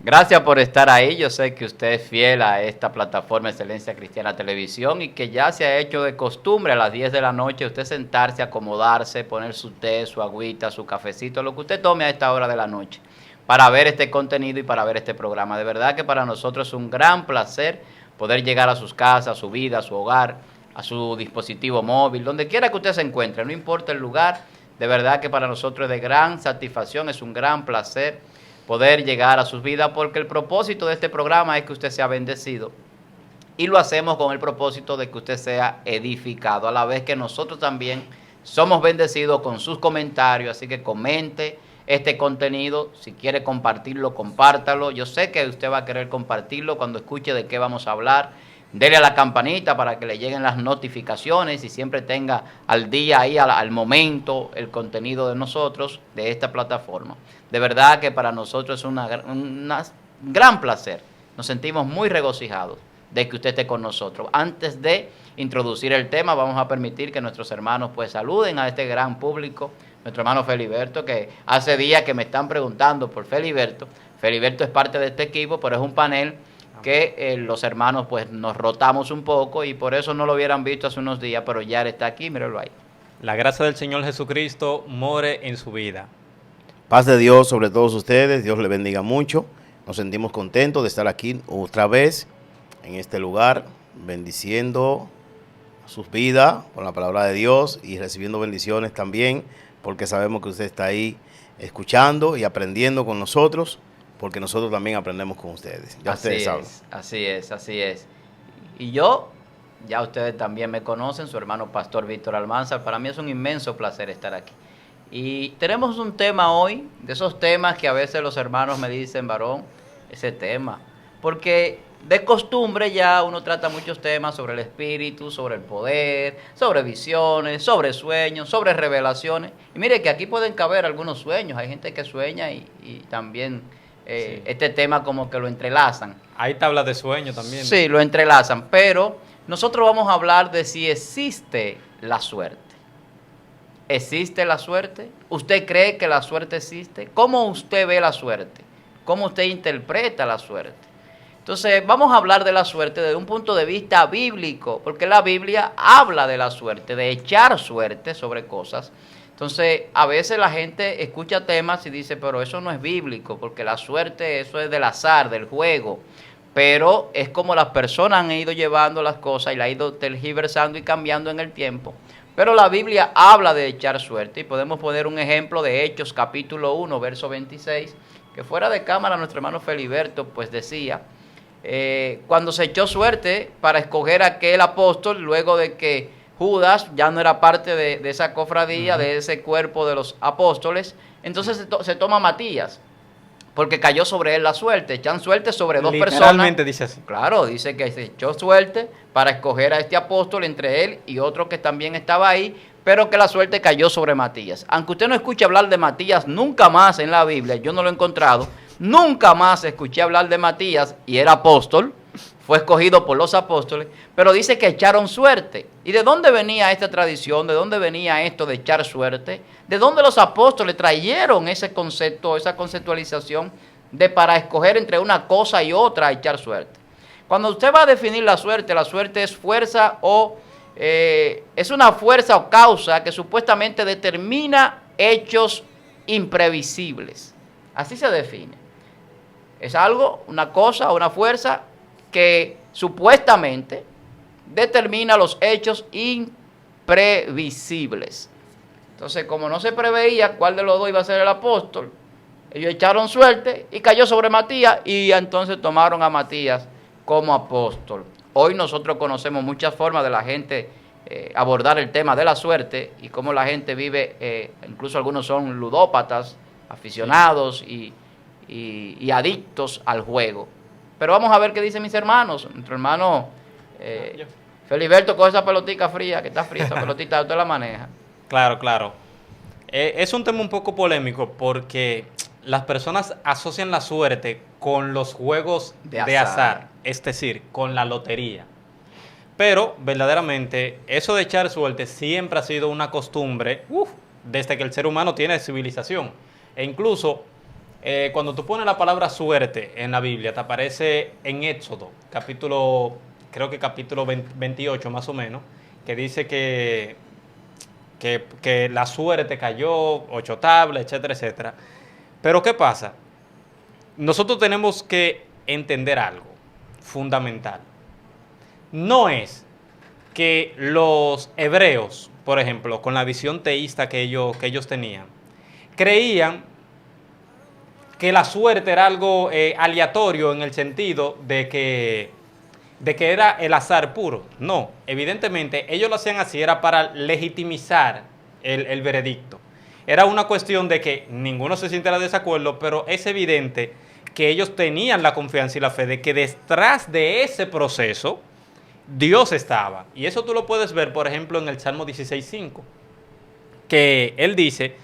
Gracias por estar ahí. Yo sé que usted es fiel a esta plataforma Excelencia Cristiana Televisión y que ya se ha hecho de costumbre a las 10 de la noche usted sentarse, acomodarse, poner su té, su agüita, su cafecito, lo que usted tome a esta hora de la noche, para ver este contenido y para ver este programa. De verdad que para nosotros es un gran placer poder llegar a sus casas, a su vida, a su hogar, a su dispositivo móvil, donde quiera que usted se encuentre, no importa el lugar. De verdad que para nosotros es de gran satisfacción, es un gran placer poder llegar a sus vidas, porque el propósito de este programa es que usted sea bendecido y lo hacemos con el propósito de que usted sea edificado, a la vez que nosotros también somos bendecidos con sus comentarios. Así que comente este contenido, si quiere compartirlo, compártalo. Yo sé que usted va a querer compartirlo cuando escuche de qué vamos a hablar. Dele a la campanita para que le lleguen las notificaciones y siempre tenga al día ahí, al momento, el contenido de nosotros, de esta plataforma. De verdad que para nosotros es un gran placer. Nos sentimos muy regocijados de que usted esté con nosotros. Antes de introducir el tema, vamos a permitir que nuestros hermanos pues saluden a este gran público. Nuestro hermano Feliberto, que hace días que me están preguntando por Feliberto. Feliberto es parte de este equipo, pero es un panel que los hermanos pues nos rotamos un poco y por eso no lo hubieran visto hace unos días, pero ya está aquí, mírenlo ahí. La gracia del Señor Jesucristo more en su vida. Paz de Dios sobre todos ustedes, Dios les bendiga mucho. Nos sentimos contentos de estar aquí otra vez en este lugar, bendiciendo sus vidas con la palabra de Dios y recibiendo bendiciones también, porque sabemos que usted está ahí escuchando y aprendiendo con nosotros, porque nosotros también aprendemos con ustedes. Ya ustedes saben. Así es. Y yo, ya ustedes también me conocen, su hermano Pastor Víctor Almanzar. Para mí es un inmenso placer estar aquí. Y tenemos un tema hoy, de esos temas que a veces los hermanos me dicen, varón, ese tema. Porque de costumbre ya uno trata muchos temas sobre el espíritu, sobre el poder, sobre visiones, sobre sueños, sobre revelaciones. Y mire que aquí pueden caber algunos sueños. Hay gente que sueña y también sí, este tema como que lo entrelazan. Hay tablas de sueño también. Sí, lo entrelazan, pero nosotros vamos a hablar de si existe la suerte. ¿Existe la suerte? ¿Usted cree que la suerte existe? ¿Cómo usted ve la suerte? ¿Cómo usted interpreta la suerte? Entonces, vamos a hablar de la suerte desde un punto de vista bíblico, porque la Biblia habla de la suerte, de echar suerte sobre cosas. Entonces, a veces la gente escucha temas y dice, pero eso no es bíblico, porque la suerte, eso es del azar, del juego. Pero es como las personas han ido llevando las cosas y la han ido tergiversando y cambiando en el tiempo. Pero la Biblia habla de echar suerte y podemos poner un ejemplo de Hechos capítulo 1, verso 26, que fuera de cámara nuestro hermano Feliberto pues decía, cuando se echó suerte para escoger a aquel apóstol, luego de que Judas ya no era parte de esa cofradía, de ese cuerpo de los apóstoles, entonces se toma Matías, porque cayó sobre él la suerte. Echan suerte sobre dos personas. Literalmente dice así. Claro, dice que se echó suerte para escoger a este apóstol entre él y otro que también estaba ahí, pero que la suerte cayó sobre Matías. Aunque usted no escuche hablar de Matías nunca más en la Biblia, yo no lo he encontrado, nunca más escuché hablar de Matías y era apóstol, fue escogido por los apóstoles, pero dice que echaron suerte. ¿Y de dónde venía esta tradición? ¿De dónde venía esto de echar suerte? ¿De dónde los apóstoles trajeron ese concepto, esa conceptualización de para escoger entre una cosa y otra echar suerte? Cuando usted va a definir la suerte es fuerza o es una fuerza o causa que supuestamente determina hechos imprevisibles. Así se define. Es algo, una cosa o una fuerza que supuestamente determina los hechos imprevisibles. Entonces, como no se preveía cuál de los dos iba a ser el apóstol, ellos echaron suerte y cayó sobre Matías y entonces tomaron a Matías como apóstol. Hoy nosotros conocemos muchas formas de la gente abordar el tema de la suerte y cómo la gente vive, incluso algunos son ludópatas, aficionados y adictos al juego. Pero vamos a ver qué dicen mis hermanos. Nuestro hermano Feliberto, coge esa pelotica fría, que está fría esa pelotita, usted la maneja. Claro. Es un tema un poco polémico porque las personas asocian la suerte con los juegos de azar, es decir, con la lotería. Pero verdaderamente eso de echar suerte siempre ha sido una costumbre desde que el ser humano tiene civilización. E incluso Cuando tú pones la palabra suerte en la Biblia, te aparece en Éxodo, creo que capítulo 28 más o menos, que dice que la suerte cayó, 8 tablas, etcétera, etcétera. Pero ¿qué pasa? Nosotros tenemos que entender algo fundamental. No es que los hebreos, por ejemplo, con la visión teísta que ellos tenían, creían que la suerte era algo aleatorio en el sentido de que era el azar puro. No, evidentemente ellos lo hacían así, era para legitimizar el veredicto. Era una cuestión de que ninguno se sintiera de desacuerdo, pero es evidente que ellos tenían la confianza y la fe de que detrás de ese proceso Dios estaba. Y eso tú lo puedes ver, por ejemplo, en el Salmo 16:5, que él dice,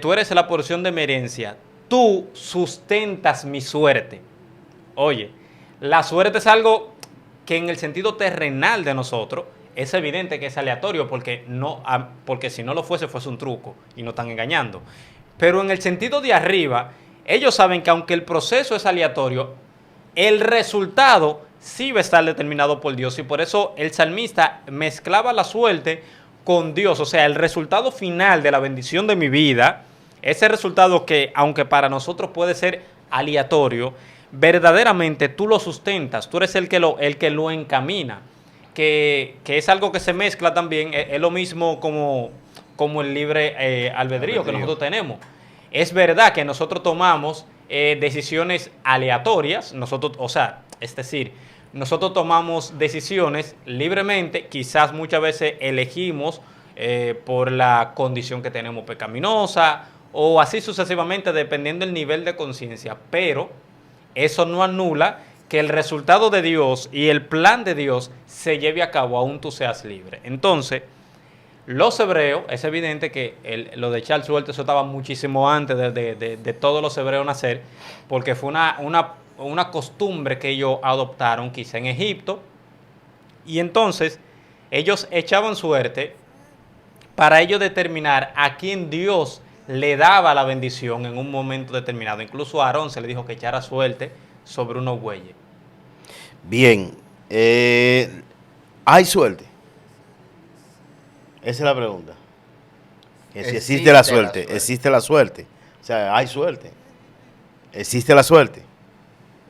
tú eres la porción de mi herencia, tú sustentas mi suerte. Oye, la suerte es algo que en el sentido terrenal de nosotros es evidente que es aleatorio, porque si no lo fuese un truco y nos están engañando. Pero en el sentido de arriba, ellos saben que aunque el proceso es aleatorio, el resultado sí va a estar determinado por Dios. Y por eso el salmista mezclaba la suerte con Dios. O sea, el resultado final de la bendición de mi vida, ese resultado que, aunque para nosotros puede ser aleatorio, verdaderamente tú lo sustentas, tú eres el que lo encamina, que es algo que se mezcla también, es lo mismo como el libre albedrío que nosotros tenemos. Es verdad que nosotros tomamos decisiones aleatorias, es decir, nosotros tomamos decisiones libremente, quizás muchas veces elegimos por la condición que tenemos pecaminosa o así sucesivamente, dependiendo del nivel de conciencia, pero eso no anula que el resultado de Dios y el plan de Dios se lleve a cabo aún tú seas libre. Entonces, los hebreos, es evidente que lo de echar suerte eso estaba muchísimo antes de todos los hebreos nacer, porque fue una costumbre que ellos adoptaron quizá en Egipto, y entonces ellos echaban suerte para ellos determinar a quién Dios le daba la bendición en un momento determinado. Incluso a Aarón se le dijo que echara suerte sobre unos bueyes. Bien, ¿hay suerte? Esa es la pregunta. Que si existe la suerte, existe la suerte. O sea, hay suerte. ¿Existe la suerte?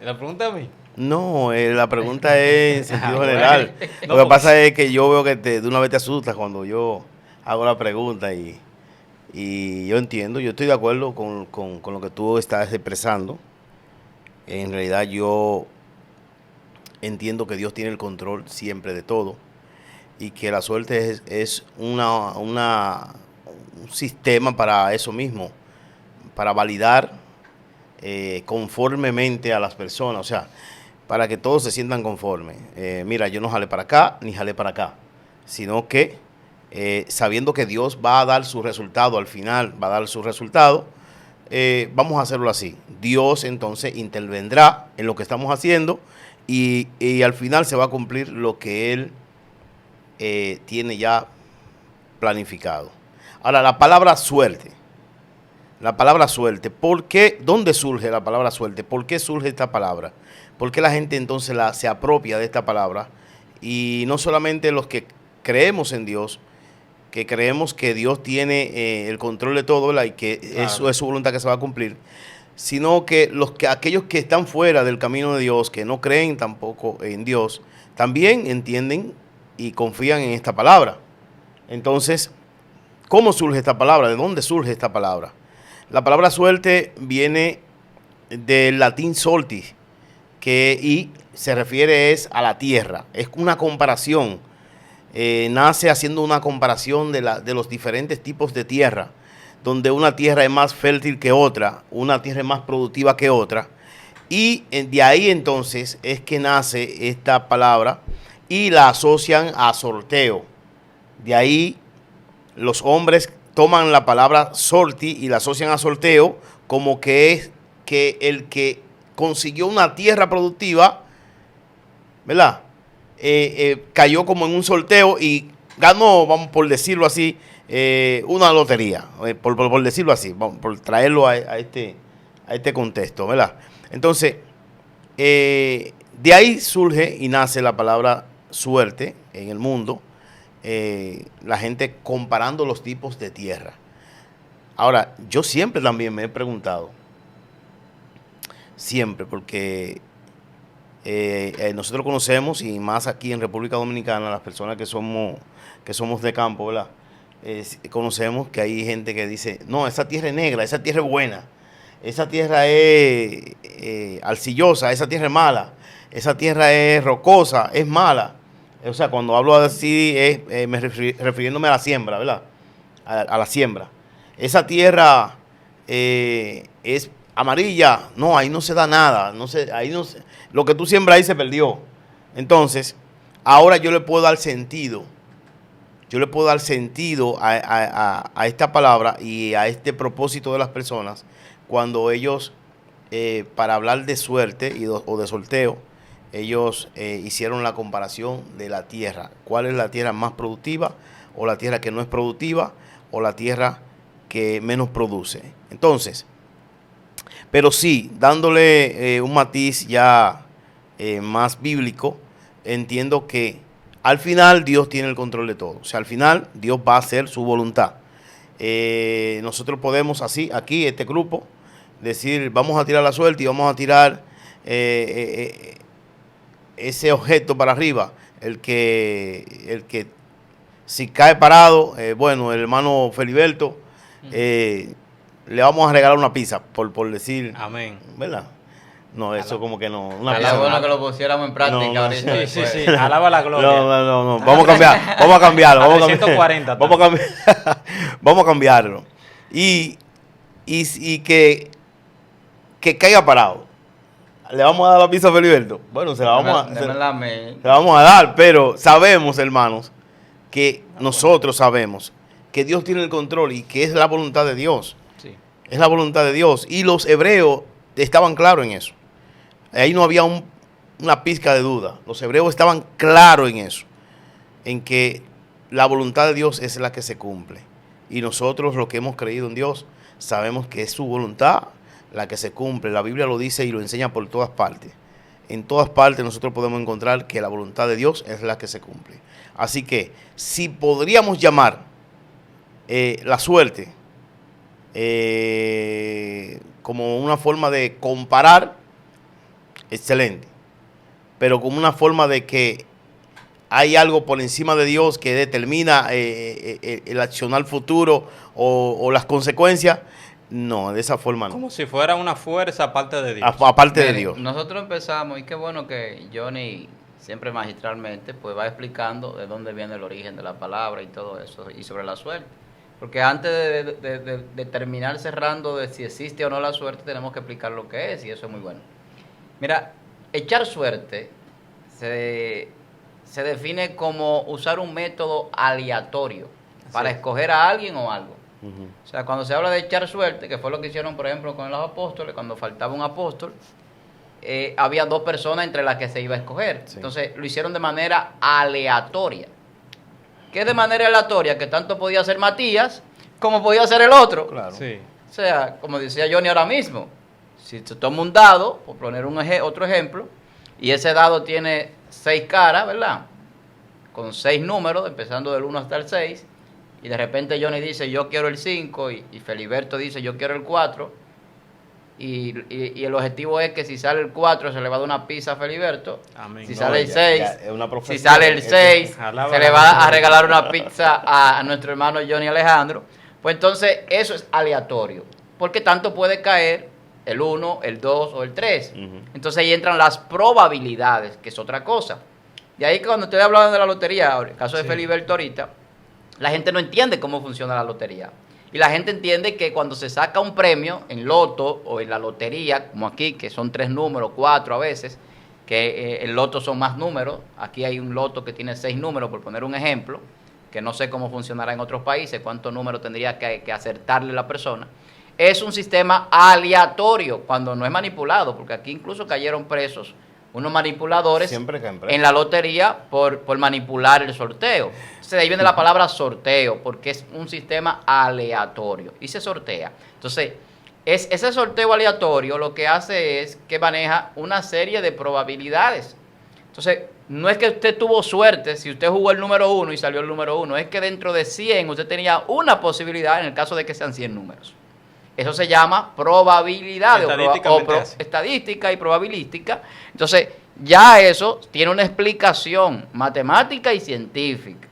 ¿La pregunta a mí? No, la pregunta es en sentido general. Lo que pasa es que yo veo que de una vez te asustas cuando yo hago la pregunta y yo entiendo, yo estoy de acuerdo con lo que tú estás expresando. En realidad yo entiendo que Dios tiene el control siempre de todo y que la suerte es un sistema para eso mismo, para validar conformemente a las personas, o sea, para que todos se sientan conformes. Mira, yo no jalé para acá ni jalé para acá, sino que sabiendo que Dios va a dar su resultado, al final va a dar su resultado, vamos a hacerlo así. Dios entonces intervendrá en lo que estamos haciendo y al final se va a cumplir lo que Él tiene ya planificado. Ahora, la palabra suerte, ¿por qué? ¿Dónde surge la palabra suerte? ¿Por qué surge esta palabra? ¿Por qué la gente entonces se apropia de esta palabra? Y no solamente los que creemos en Dios, que creemos que Dios tiene el control de todo, ¿verdad? Y que claro, eso es su voluntad que se va a cumplir, sino que aquellos que están fuera del camino de Dios, que no creen tampoco en Dios, también entienden y confían en esta palabra. Entonces, ¿cómo surge esta palabra? ¿De dónde surge esta palabra? La palabra suerte viene del latín soltis, y se refiere a la tierra. Es una comparación. Nace haciendo una comparación de los diferentes tipos de tierra, donde una tierra es más fértil que otra, una tierra es más productiva que otra, y de ahí entonces es que nace esta palabra y la asocian a sorteo. De ahí los hombres toman la palabra sorti y la asocian a sorteo como que es que el que consiguió una tierra productiva, ¿verdad? Cayó como en un sorteo y ganó, vamos por decirlo así, una lotería, por decirlo así, vamos, por traerlo a este contexto, ¿verdad? Entonces, de ahí surge y nace la palabra suerte en el mundo, la gente comparando los tipos de tierra. Ahora, yo siempre también me he preguntado, siempre, porque nosotros conocemos, y más aquí en República Dominicana, las personas que somos de campo, ¿verdad? Conocemos que hay gente que dice, no, esa tierra es negra, esa tierra es buena, esa tierra es arcillosa, esa tierra es mala, esa tierra es rocosa, es mala. O sea, cuando hablo así, refiriéndome a la siembra, ¿verdad? A la siembra. Esa tierra es amarilla, no, ahí no se da nada, lo que tú siembras ahí se perdió. Entonces, ahora yo le puedo dar sentido. Yo le puedo dar sentido a esta palabra y a este propósito de las personas cuando ellos, para hablar de suerte o de sorteo, ellos hicieron la comparación de la tierra. ¿Cuál es la tierra más productiva? O la tierra que no es productiva, o la tierra que menos produce. Entonces, pero sí, dándole un matiz ya más bíblico, entiendo que al final Dios tiene el control de todo. O sea, al final Dios va a hacer su voluntad. Nosotros podemos así, aquí, este grupo, decir, vamos a tirar la suerte y vamos a tirar ese objeto para arriba. El que si cae parado, bueno, el hermano Feliberto, le vamos a regalar una pizza, por decir. Amén. ¿Verdad? No, eso como que no. Sería bueno que lo pusiéramos en práctica ahorita. Sí. Alaba la gloria. No. Vamos a cambiarlo. A 340. Vamos a cambiarlo. Y que caiga parado. ¿Le vamos a dar la pizza a Feliberto? Bueno, se la vamos a dar, pero sabemos, hermanos, que nosotros sabemos que Dios tiene el control y que es la voluntad de Dios. Sí. Es la voluntad de Dios. Y los hebreos estaban claros en eso. Ahí no había una pizca de duda. Los hebreos estaban claros en eso. En que la voluntad de Dios es la que se cumple. Y nosotros, los que hemos creído en Dios, sabemos que es su voluntad la que se cumple. La Biblia lo dice y lo enseña por todas partes. En todas partes nosotros podemos encontrar que la voluntad de Dios es la que se cumple. Así que, si podríamos llamar la suerte como una forma de comparar, excelente, pero como una forma de que hay algo por encima de Dios que determina el accionar futuro o las consecuencias, no, de esa forma no. Como si fuera una fuerza aparte de Dios. Aparte de Dios. Nosotros empezamos, y qué bueno que Johnny siempre magistralmente pues va explicando de dónde viene el origen de la palabra y todo eso, y sobre la suerte. Porque antes de terminar cerrando de si existe o no la suerte, tenemos que explicar lo que es, y eso es muy bueno. Mira, echar suerte se define como usar un método aleatorio para escoger a alguien o algo. Uh-huh. O sea, cuando se habla de echar suerte, que fue lo que hicieron, por ejemplo, con los apóstoles, cuando faltaba un apóstol, había dos personas entre las que se iba a escoger. Sí. Entonces, lo hicieron de manera aleatoria. ¿Qué es de manera aleatoria? Que tanto podía ser Matías como podía ser el otro. Claro. Sí. O sea, como decía Johnny ahora mismo, si se toma un dado, por poner otro ejemplo, y ese dado tiene 6 caras, ¿verdad? Con 6 números, empezando del 1 hasta el 6, y de repente Johnny dice, yo quiero el 5, y Feliberto dice, yo quiero el 4, y el objetivo es que si sale el 4 se le va a dar una pizza a Feliberto. Amén. Si sale el 6, si sale el 6 se le va a regalar una pizza a nuestro hermano Johnny Alejandro. Pues entonces eso es aleatorio, porque tanto puede caer el 1, el 2 o el 3. Uh-huh. Entonces ahí entran las probabilidades, que es otra cosa. De ahí que cuando estoy hablando de la lotería, ahora, el caso de Feliberto ahorita, la gente no entiende cómo funciona la lotería. Y la gente entiende que cuando se saca un premio en loto o en la lotería, como aquí, que son 3 números, 4 a veces, que el loto son más números. Aquí hay un loto que tiene 6 números, por poner un ejemplo, que no sé cómo funcionará en otros países, cuántos números tendría que acertarle la persona. Es un sistema aleatorio cuando no es manipulado, porque aquí incluso cayeron presos unos manipuladores en la lotería por manipular el sorteo. Entonces de ahí viene la palabra sorteo, porque es un sistema aleatorio y se sortea. Entonces, ese sorteo aleatorio lo que hace es que maneja una serie de probabilidades. Entonces, no es que usted tuvo suerte si usted jugó el número 1 y salió el número 1, es que dentro de 100 usted tenía una posibilidad en el caso de que sean 100 números. Eso se llama probabilidad estadística y probabilística. Entonces, ya eso tiene una explicación matemática y científica.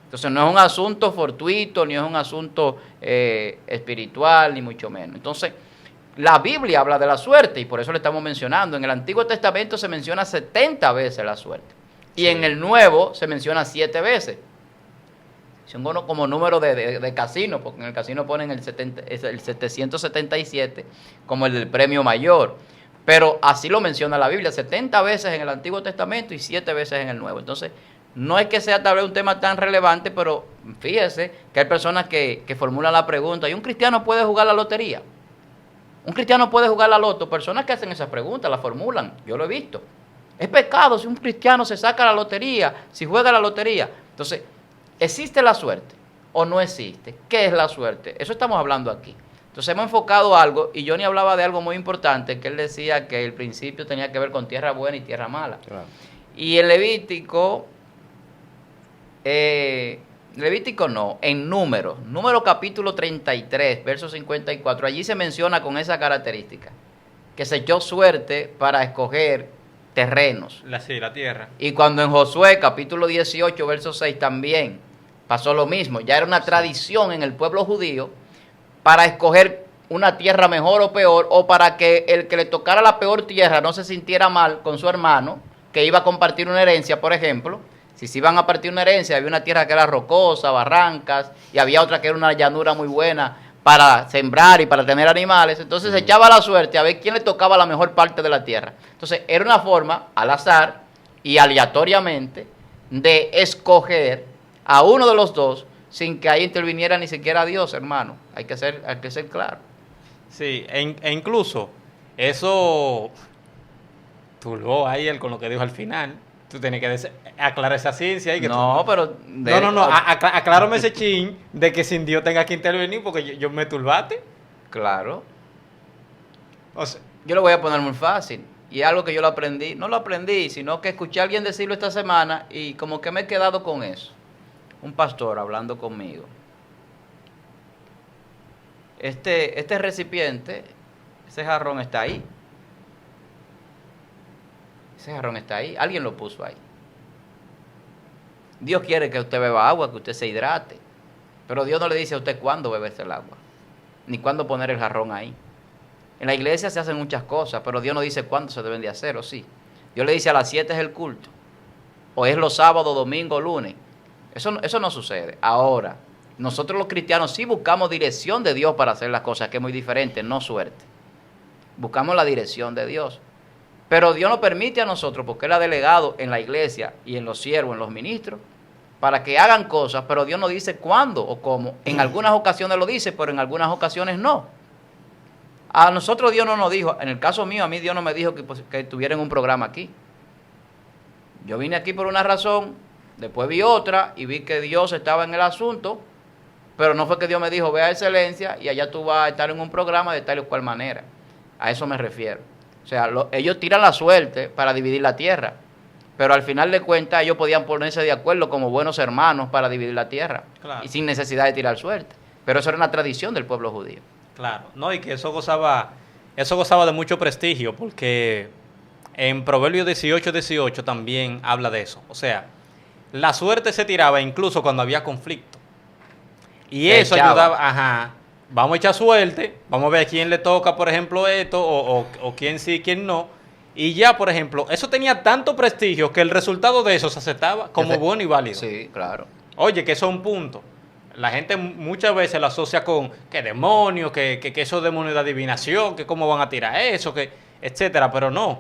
Entonces, no es un asunto fortuito, ni es un asunto espiritual, ni mucho menos. Entonces, la Biblia habla de la suerte y por eso le estamos mencionando. En el Antiguo Testamento se menciona 70 veces la suerte. Y en el Nuevo se menciona 7 veces. Son como número de casino, porque en el casino ponen el 777 como el del premio mayor. Pero así lo menciona la Biblia, 70 veces en el Antiguo Testamento y 7 veces en el Nuevo. Entonces, no es que sea tal vez un tema tan relevante, pero fíjese que hay personas que formulan la pregunta, ¿y un cristiano puede jugar la lotería? ¿Un cristiano puede jugar la loto? Personas que hacen esas preguntas, la formulan, yo lo he visto. ¿Es pecado si un cristiano se saca la lotería, si juega la lotería? Entonces, ¿existe la suerte o no existe? ¿Qué es la suerte? Eso estamos hablando aquí. Entonces hemos enfocado algo, y Johnny hablaba de algo muy importante, que él decía que el principio tenía que ver con tierra buena y tierra mala. Claro. Y en Levítico no, en Número capítulo 33, verso 54, allí se menciona con esa característica, que se echó suerte para escoger terrenos. La tierra. Y cuando en Josué capítulo 18, verso 6 también pasó lo mismo, ya era una tradición en el pueblo judío para escoger una tierra mejor o peor, o para que el que le tocara la peor tierra no se sintiera mal con su hermano, que iba a compartir una herencia, por ejemplo. Si se iban a partir una herencia, había una tierra que era rocosa, barrancas, y había otra que era una llanura muy buena para sembrar y para tener animales. Entonces se echaba la suerte a ver quién le tocaba la mejor parte de la tierra. Entonces era una forma, al azar y aleatoriamente, de escoger a uno de los dos sin que ahí interviniera ni siquiera Dios, hermano. Hay que ser claro. Sí, e incluso eso turbó ahí él con lo que dijo al final. Tú tienes que aclarar esa ciencia ahí. Aclárame ese chin de que sin Dios tenga que intervenir porque yo me turbaste. Claro. O sea, yo lo voy a poner muy fácil. Y algo que yo lo aprendí, no lo aprendí, sino que escuché a alguien decirlo esta semana y como que me he quedado con eso. Un pastor hablando conmigo. Este recipiente, ese jarrón está ahí. Ese jarrón está ahí, alguien lo puso ahí. Dios quiere que usted beba agua, que usted se hidrate. Pero Dios no le dice a usted cuándo beberse el agua, ni cuándo poner el jarrón ahí. En la iglesia se hacen muchas cosas, pero Dios no dice cuándo se deben de hacer, ¿o sí? Dios le dice a las 7 es el culto, o es los sábados, domingo, lunes. Eso no sucede. Ahora, nosotros los cristianos sí buscamos dirección de Dios para hacer las cosas, que es muy diferente, no suerte. Buscamos la dirección de Dios. Pero Dios nos permite a nosotros, porque Él ha delegado en la iglesia y en los siervos, en los ministros, para que hagan cosas, pero Dios no dice cuándo o cómo. En algunas ocasiones lo dice, pero en algunas ocasiones no. A nosotros Dios no nos dijo, en el caso mío, a mí Dios no me dijo que tuvieran un programa aquí. Yo vine aquí por una razón, después vi otra y vi que Dios estaba en el asunto, pero no fue que Dios me dijo, ve a Excelencia y allá tú vas a estar en un programa de tal o cual manera. A eso me refiero. O sea, ellos tiran la suerte para dividir la tierra, pero al final de cuentas ellos podían ponerse de acuerdo como buenos hermanos para dividir la tierra, claro, y sin necesidad de tirar suerte. Pero eso era una tradición del pueblo judío. Claro, no, y que eso gozaba de mucho prestigio, porque en Proverbios 18 también habla de eso. O sea, la suerte se tiraba incluso cuando había conflicto. Y eso ayudaba, vamos a echar suerte, vamos a ver a quién le toca, por ejemplo, esto, o quién sí, quién no. Y ya, por ejemplo, eso tenía tanto prestigio que el resultado de eso se aceptaba como bueno y válido. Sí, claro. Oye, que eso es un punto. La gente muchas veces lo asocia con que demonios, que esos demonios de adivinación, que cómo van a tirar eso, que etcétera, pero no.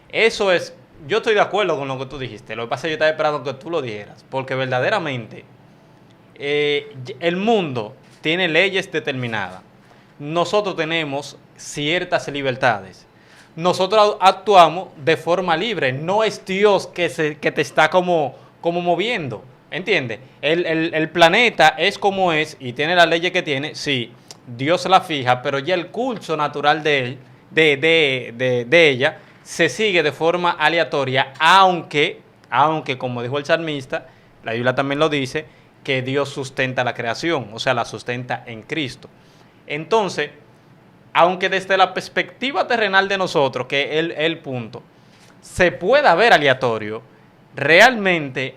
Eso es, yo estoy de acuerdo con lo que tú dijiste. Lo que pasa es que yo estaba esperando que tú lo dijeras, porque verdaderamente el mundo tiene leyes determinadas. Nosotros tenemos ciertas libertades. Nosotros actuamos de forma libre. No es Dios que te está como moviendo. ¿Entiendes? El planeta es como es y tiene las leyes que tiene, sí. Dios la fija, pero ya el curso natural de ella se sigue de forma aleatoria, aunque, como dijo el salmista, la Biblia también lo dice, que Dios sustenta la creación, o sea, la sustenta en Cristo. Entonces, aunque desde la perspectiva terrenal de nosotros, que es el punto, se pueda ver aleatorio, realmente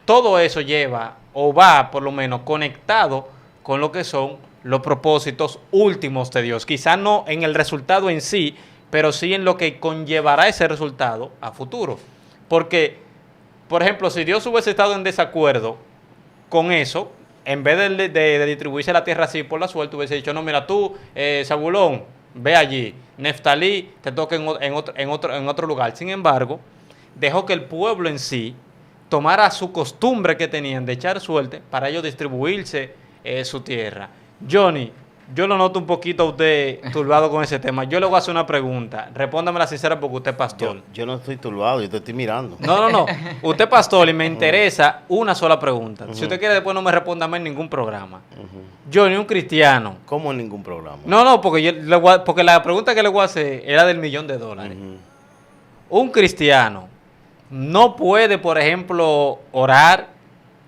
todo eso lleva o va por lo menos conectado con lo que son los propósitos últimos de Dios. Quizás no en el resultado en sí, pero sí en lo que conllevará ese resultado a futuro. Porque, por ejemplo, si Dios hubiese estado en desacuerdo con eso, en vez de distribuirse la tierra así por la suerte, hubiese dicho, no, mira tú, Zabulón, ve allí, Neftalí, te toca en otro lugar. Sin embargo, dejó que el pueblo en sí tomara su costumbre que tenían de echar suerte para ellos distribuirse su tierra. Johnny, yo lo noto un poquito a usted turbado con ese tema. Yo le voy a hacer una pregunta. Respóndame la sincera porque usted es pastor. Yo no estoy turbado, yo te estoy mirando. No. Usted es pastor y me interesa una sola pregunta. Si usted quiere después no me responda más en ningún programa. Johnny, un cristiano. ¿Cómo en ningún programa? No, porque porque la pregunta que le voy a hacer era del $1,000,000. Un cristiano no puede, por ejemplo, orar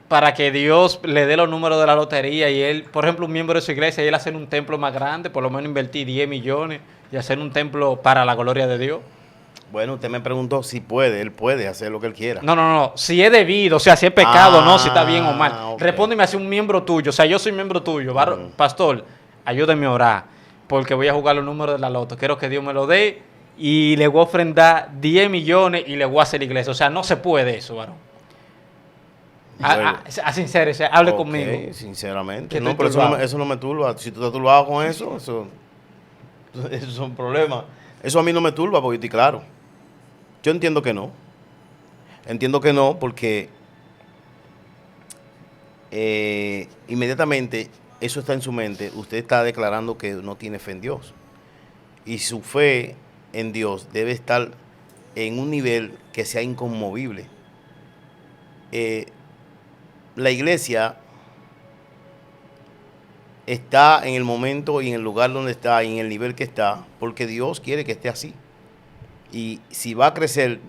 para que Dios le dé los números de la lotería y él, por ejemplo, un miembro de su iglesia, y él hacer un templo más grande, por lo menos invertir 10 millones y hacer un templo para la gloria de Dios. Bueno, usted me preguntó si puede, él puede hacer lo que él quiera. No, si es debido, o sea, si es pecado, no, si está bien o mal. Okay. Respóndeme así un miembro tuyo, o sea, yo soy miembro tuyo, pastor, ayúdeme a orar, porque voy a jugar los números de la loto, quiero que Dios me lo dé y le voy a ofrendar 10 millones y le voy a hacer la iglesia, o sea, no se puede eso, varón. Sincero, hable conmigo. Sinceramente. No, pero eso no me turba. Si tú estás turbado con eso es un problema. Eso a mí no me turba porque estoy claro. Yo entiendo que no. Entiendo que no porque inmediatamente eso está en su mente. Usted está declarando que no tiene fe en Dios. Y su fe en Dios debe estar en un nivel que sea inconmovible. La iglesia está en el momento y en el lugar donde está y en el nivel que está porque Dios quiere que esté así. Y si va a crecer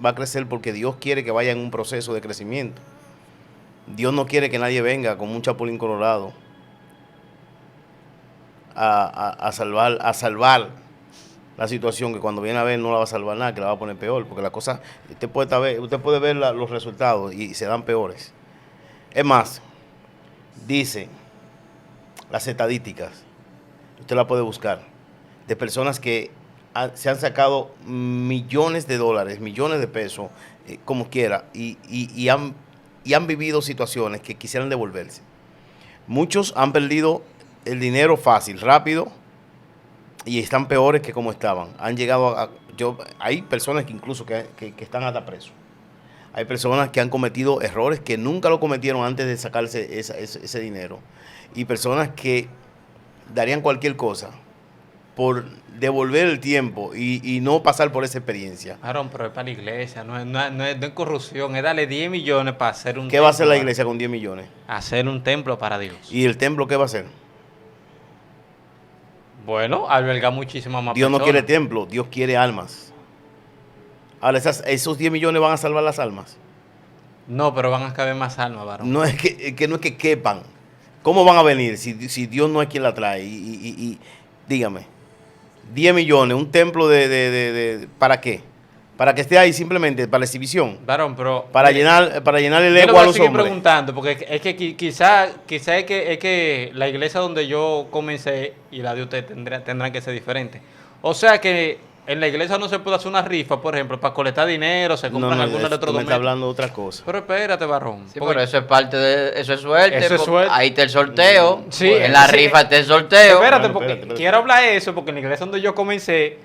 porque Dios quiere que vaya en un proceso de crecimiento. Dios no quiere que nadie venga con un chapulín colorado a salvar la situación, que cuando viene a ver no la va a salvar nada, que la va a poner peor, porque la cosa, usted puede ver los resultados y se dan peores. Es más, dice las estadísticas, usted la puede buscar, de personas que se han sacado millones de dólares, millones de pesos, como quiera, y han vivido situaciones que quisieran devolverse. Muchos han perdido el dinero fácil, rápido, y están peores que como estaban. Han llegado hay personas que incluso que están hasta presos. Hay personas que han cometido errores que nunca lo cometieron antes de sacarse ese dinero. Y personas que darían cualquier cosa por devolver el tiempo y no pasar por esa experiencia. Aaron, pero es para la iglesia, no es corrupción, es darle 10 millones para hacer un templo. ¿Qué va a hacer la iglesia con 10 millones? Hacer un templo para Dios. ¿Y el templo qué va a hacer? Bueno, albergar muchísimas más Dios personas. no quiere templo, Dios quiere almas. Ahora, esos 10 millones van a salvar las almas. No, pero van a caber más almas, varón. No es que no es que quepan. ¿Cómo van a venir si Dios no es quien la trae? Y dígame, 10 millones, un templo ¿para qué? Para que esté ahí simplemente, para la exhibición. Varón, pero... Para llenar el ego a los hombres. Yo le voy a seguir preguntando, porque es que quizá es que la iglesia donde yo comencé y la de usted tendrán que ser diferentes. O sea que en la iglesia no se puede hacer una rifa, por ejemplo, para colectar dinero, se compran algunos electrodomésticos. Me está hablando de otra cosa. Pero espérate, varón. Sí, pero eso es parte de... Eso es suerte. Eso es suerte. Ahí está el sorteo. Sí, en la rifa está el sorteo. Espérate, porque quiero hablar de eso, porque en la iglesia donde yo comencé,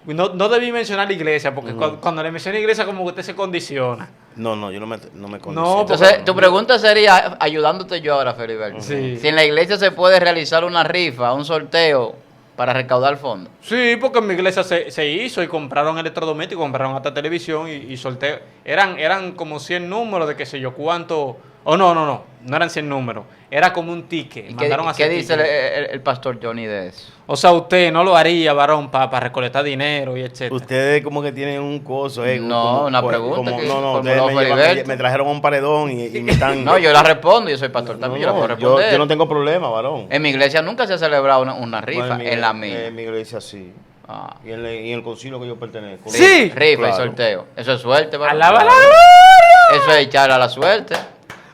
no debí mencionar la iglesia, porque cuando le mencioné iglesia como que usted se condiciona. No, yo no me condiciono. No, entonces, tu pregunta sería, ayudándote yo ahora, Feliberto. Sí. Si en la iglesia se puede realizar una rifa, un sorteo para recaudar fondos. Sí, porque en mi iglesia se hizo y compraron electrodomésticos, compraron hasta televisión y sorteo. Eran como 100 números de qué sé yo cuánto O no eran 100 números. Era como un ticket. ¿Y Mandaron a qué hacer dice ticket. el pastor Johnny de eso? O sea, usted no lo haría, varón, para recolectar dinero y etcétera. Ustedes como que tienen un coso, No, una pregunta que no, ustedes formuló Feliberto. me trajeron un paredón y me están... No, yo la respondo, yo soy pastor también, yo la puedo responder. yo no tengo problema, varón. En mi iglesia nunca se ha celebrado una rifa, Bueno, en la mía. En mi iglesia sí. Ah. Y en el concilio que yo pertenezco. Sí. Rifa Claro. y sorteo. Eso es suerte, ¿verdad? ¡Alaba la Claro. gloria! Eso es echar a la suerte.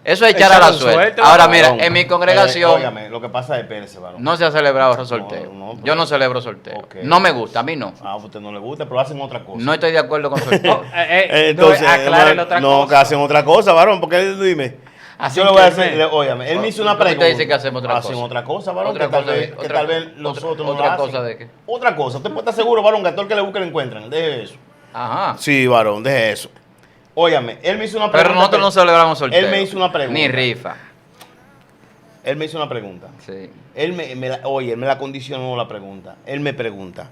Eso es echar Echar a la a la suerte. suerte, Ahora, varón. mira, en mi congregación Óigame, lo que pasa es, espérese, varón. no se ha celebrado sorteo. No, Yo no celebro sorteo. Ok. No me gusta, a mí no. A usted no le gusta, pero hacen otra cosa. No estoy de acuerdo con sorteo. Entonces, aclárenle otra no, cosa. que hacen otra cosa, varón, porque dime. Así Yo le voy a que hacer, óigame, él me hizo una ¿Por qué pregunta. usted dice que hacemos otra Hacen cosa? otra cosa, varón, Otra que tal cosa vez, de- que otra- tal vez otra- los otros no otra lo hacen. cosa de qué. Otra cosa, usted puede estar seguro, varón, que a todo el que le busque lo encuentran. Deje eso. Ajá. Sí, varón, deje eso. Óigame, él me hizo una pregunta. Pero nosotros no celebramos sorteo. Él me hizo una pregunta. Ni rifa. Él me hizo una pregunta. Sí. Él él me la condicionó la pregunta. Él me pregunta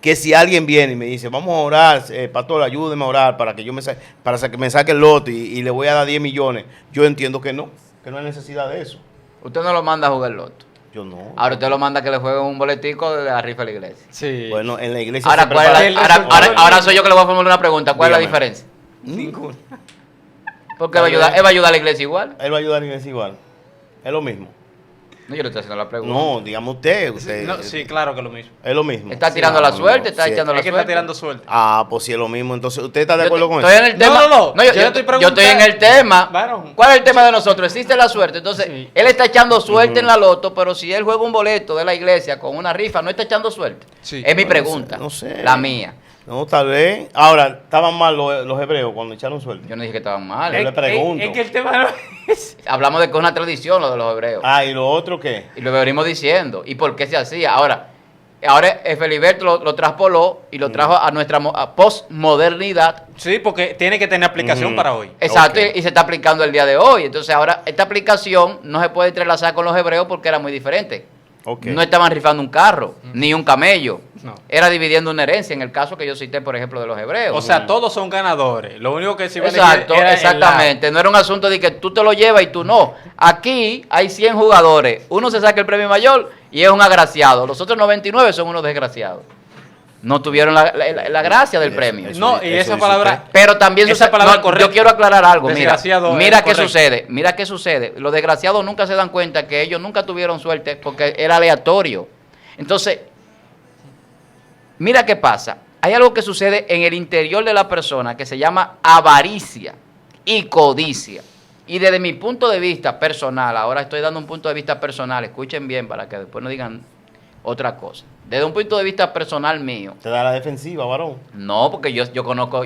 que si alguien viene y me dice, vamos a orar, pastor, ayúdeme a orar para que yo que me saque el lote y le voy a dar 10 millones. Yo entiendo que no hay necesidad de eso. Usted no lo manda a jugar loto. Yo no. Ahora usted lo manda a que le jueguen un boletico de la rifa de la iglesia. Sí. Bueno, en la iglesia Ahora, se ¿cuál es prepara- el ahora, resultado ahora del- soy yo que le voy a formular una pregunta. ¿Cuál es la Dígame. diferencia? Ninguna. Porque él va a ayudar a la iglesia igual. Él va a ayudar a la iglesia igual. Es lo mismo. No, yo le estoy haciendo la pregunta. No, digamos usted. No, sí, claro que lo mismo. Es lo mismo. Está tirando la no, suerte, está sí. echando la Es que suerte. está tirando suerte. Ah, pues sí es lo mismo. Entonces, ¿usted está de Yo acuerdo con estoy eso? en el tema. No, yo, yo yo- estoy yo estoy en el preguntando. tema. Varón. ¿Cuál es el tema de nosotros? Existe la suerte. Entonces, Sí. él está echando suerte en la loto, pero si él juega un boleto de la iglesia con una rifa, ¿no está echando suerte? Sí. Es mi No pregunta. sé, no sé. La mía. No, tal vez. Ahora, estaban mal los hebreos cuando echaron suerte. Yo no dije que estaban mal. Yo le pregunto. Es que el tema no es... Hablamos de que es una tradición lo de los hebreos. Ah, ¿y lo otro qué? Y lo venimos diciendo. ¿Y por qué se hacía? Ahora Feliberto lo traspoló y lo trajo a nuestra postmodernidad. Sí, porque tiene que tener aplicación Ujú. para hoy. Exacto, Ok. y se está aplicando el día de hoy. Entonces ahora esta aplicación no se puede entrelazar con los hebreos porque era muy diferente. Ok. No estaban rifando un carro, ni un camello. No. Era dividiendo una herencia, en el caso que yo cité, por ejemplo, de los hebreos. O sea, todos son ganadores. Lo único que se iba a Exacto, elegir era el exactamente. No era un asunto de que tú te lo llevas y tú no. Aquí hay 100 jugadores. Uno se saca el premio mayor y es un agraciado. Los otros 99 son unos desgraciados. No tuvieron la gracia del Eso, premio. eso. No, y Eso esa dice palabra... usted. Pero también Esa palabra no, correcta. yo quiero aclarar algo. Desgraciado Mira es qué correcto. sucede. Mira qué sucede. Los desgraciados nunca se dan cuenta que ellos nunca tuvieron suerte porque era aleatorio. Entonces, mira qué pasa. Hay algo que sucede en el interior de la persona que se llama avaricia y codicia. Y desde mi punto de vista personal, ahora estoy dando un punto de vista personal, escuchen bien para que después no digan otra cosa. Desde un punto de vista personal mío, Te da la defensiva, varón. no, porque yo conozco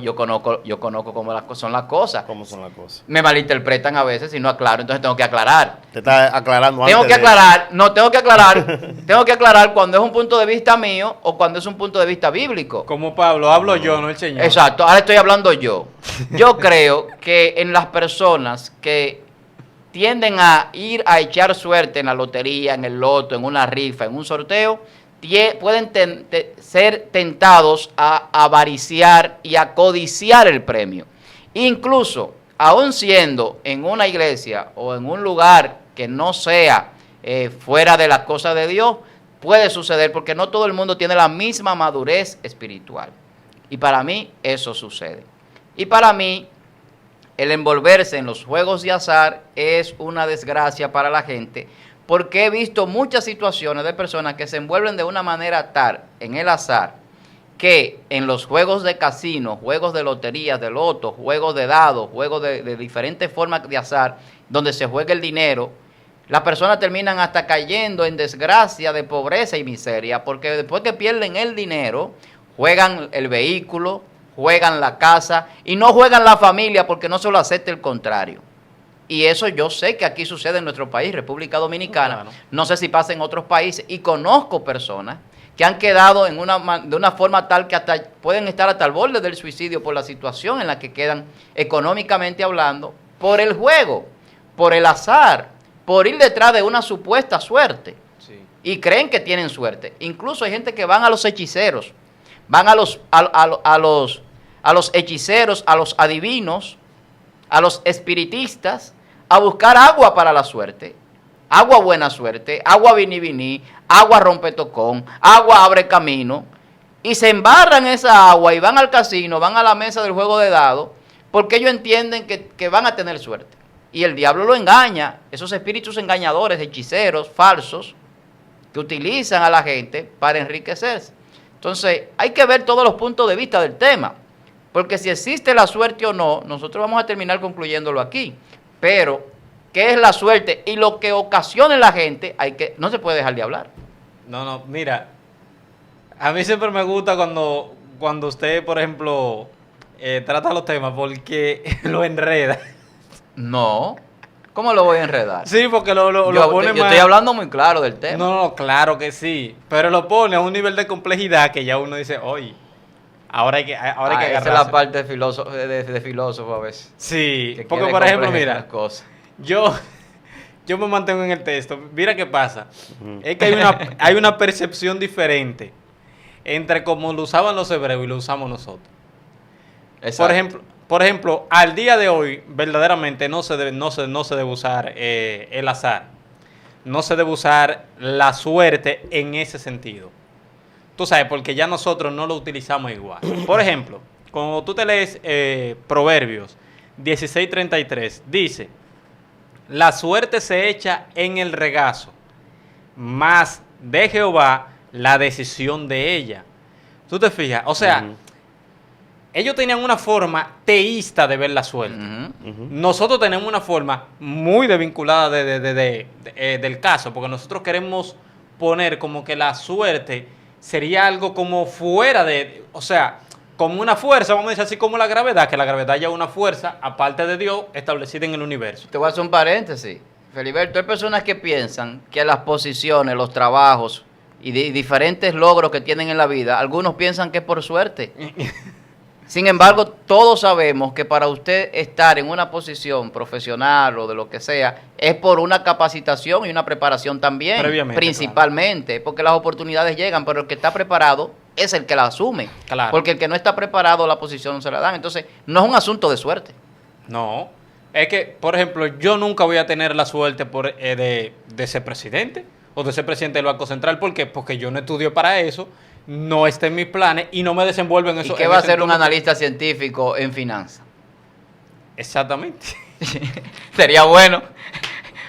cómo son las cosas. ¿Cómo son las cosas? Me malinterpretan a veces y no aclaro, entonces tengo que aclarar. Te está aclarando Tengo antes que aclarar, no, tengo que aclarar cuando es un punto de vista mío o cuando es un punto de vista bíblico. Como Pablo, hablo yo, no el Señor. Exacto, ahora estoy hablando yo. Yo creo que en las personas que tienden a ir a echar suerte en la lotería, en el loto, en una rifa, en un sorteo, pueden ser tentados a avariciar y a codiciar el premio. Incluso, aun siendo en una iglesia o en un lugar que no sea fuera de las cosas de Dios, puede suceder porque no todo el mundo tiene la misma madurez espiritual. Y para mí eso sucede. Y para mí el envolverse en los juegos de azar es una desgracia para la gente, porque he visto muchas situaciones de personas que se envuelven de una manera tal en el azar, que en los juegos de casino, juegos de loterías, de loto, juegos de dados, juegos de diferentes formas de azar, donde se juega el dinero, las personas terminan hasta cayendo en desgracia de pobreza y miseria, porque después que pierden el dinero, juegan el vehículo, juegan la casa y no juegan la familia porque no se lo acepta el contrario. Y eso yo sé que aquí sucede en nuestro país, República Dominicana. Claro. No sé si pasa en otros países. Y conozco personas que han quedado de una forma tal que hasta pueden estar hasta el borde del suicidio por la situación en la que quedan económicamente hablando, por el juego, por el azar, por ir detrás de una supuesta suerte. Sí. Y creen que tienen suerte. Incluso hay gente que van a los hechiceros, van a los hechiceros, a los adivinos, a los espiritistas, a buscar agua para la suerte, agua buena suerte, agua vini, agua rompe tocón, agua abre camino, y se embarran esa agua y van al casino, van a la mesa del juego de dados, porque ellos entienden que van a tener suerte. Y el diablo lo engaña, esos espíritus engañadores, hechiceros, falsos, que utilizan a la gente para enriquecerse. Entonces, hay que ver todos los puntos de vista del tema, porque si existe la suerte o no, nosotros vamos a terminar concluyéndolo aquí. Pero, ¿qué es la suerte? Y lo que ocasiona en la gente, no se puede dejar de hablar. No, mira, a mí siempre me gusta cuando usted, por ejemplo, trata los temas, porque lo enreda. No, ¿cómo lo voy a enredar? Sí, porque lo pone yo estoy hablando muy claro del tema. No, claro que sí, pero lo pone a un nivel de complejidad que ya uno dice, oye, ahora hay que agarrarse. Esa es la parte de filósofo a veces. Sí, porque por ejemplo, mira, yo me mantengo en el texto. Mira qué pasa. Es que hay una percepción diferente entre cómo lo usaban los hebreos y lo usamos nosotros. Exacto. Por ejemplo, al día de hoy, verdaderamente no se debe usar el azar. No se debe usar la suerte en ese sentido. Tú sabes, porque ya nosotros no lo utilizamos igual. Por ejemplo, cuando tú te lees Proverbios 16:33, dice: la suerte se echa en el regazo, mas de Jehová la decisión de ella. ¿Tú te fijas? O sea, ellos tenían una forma teísta de ver la suerte. Nosotros tenemos una forma muy desvinculada del caso, porque nosotros queremos poner como que la suerte sería algo como fuera o sea, como una fuerza, vamos a decir así, como la gravedad, que la gravedad ya es una fuerza, aparte de Dios, establecida en el universo. Te voy a hacer un paréntesis. Feliberto, hay personas que piensan que las posiciones, los trabajos y diferentes logros que tienen en la vida, algunos piensan que es por suerte. Sin embargo, todos sabemos que para usted estar en una posición profesional o de lo que sea, es por una capacitación y una preparación también, principalmente, claro. Porque las oportunidades llegan, pero el que está preparado es el que la asume. Claro. Porque el que no está preparado, la posición no se la dan. Entonces, no es un asunto de suerte. No, es que, por ejemplo, yo nunca voy a tener la suerte de ser presidente o de ser presidente del Banco Central. ¿Por qué? Porque yo no estudio para eso. No está en mis planes y no me desenvuelvo en eso. ¿Y qué va a hacer un analista científico en finanzas? Exactamente. Sería bueno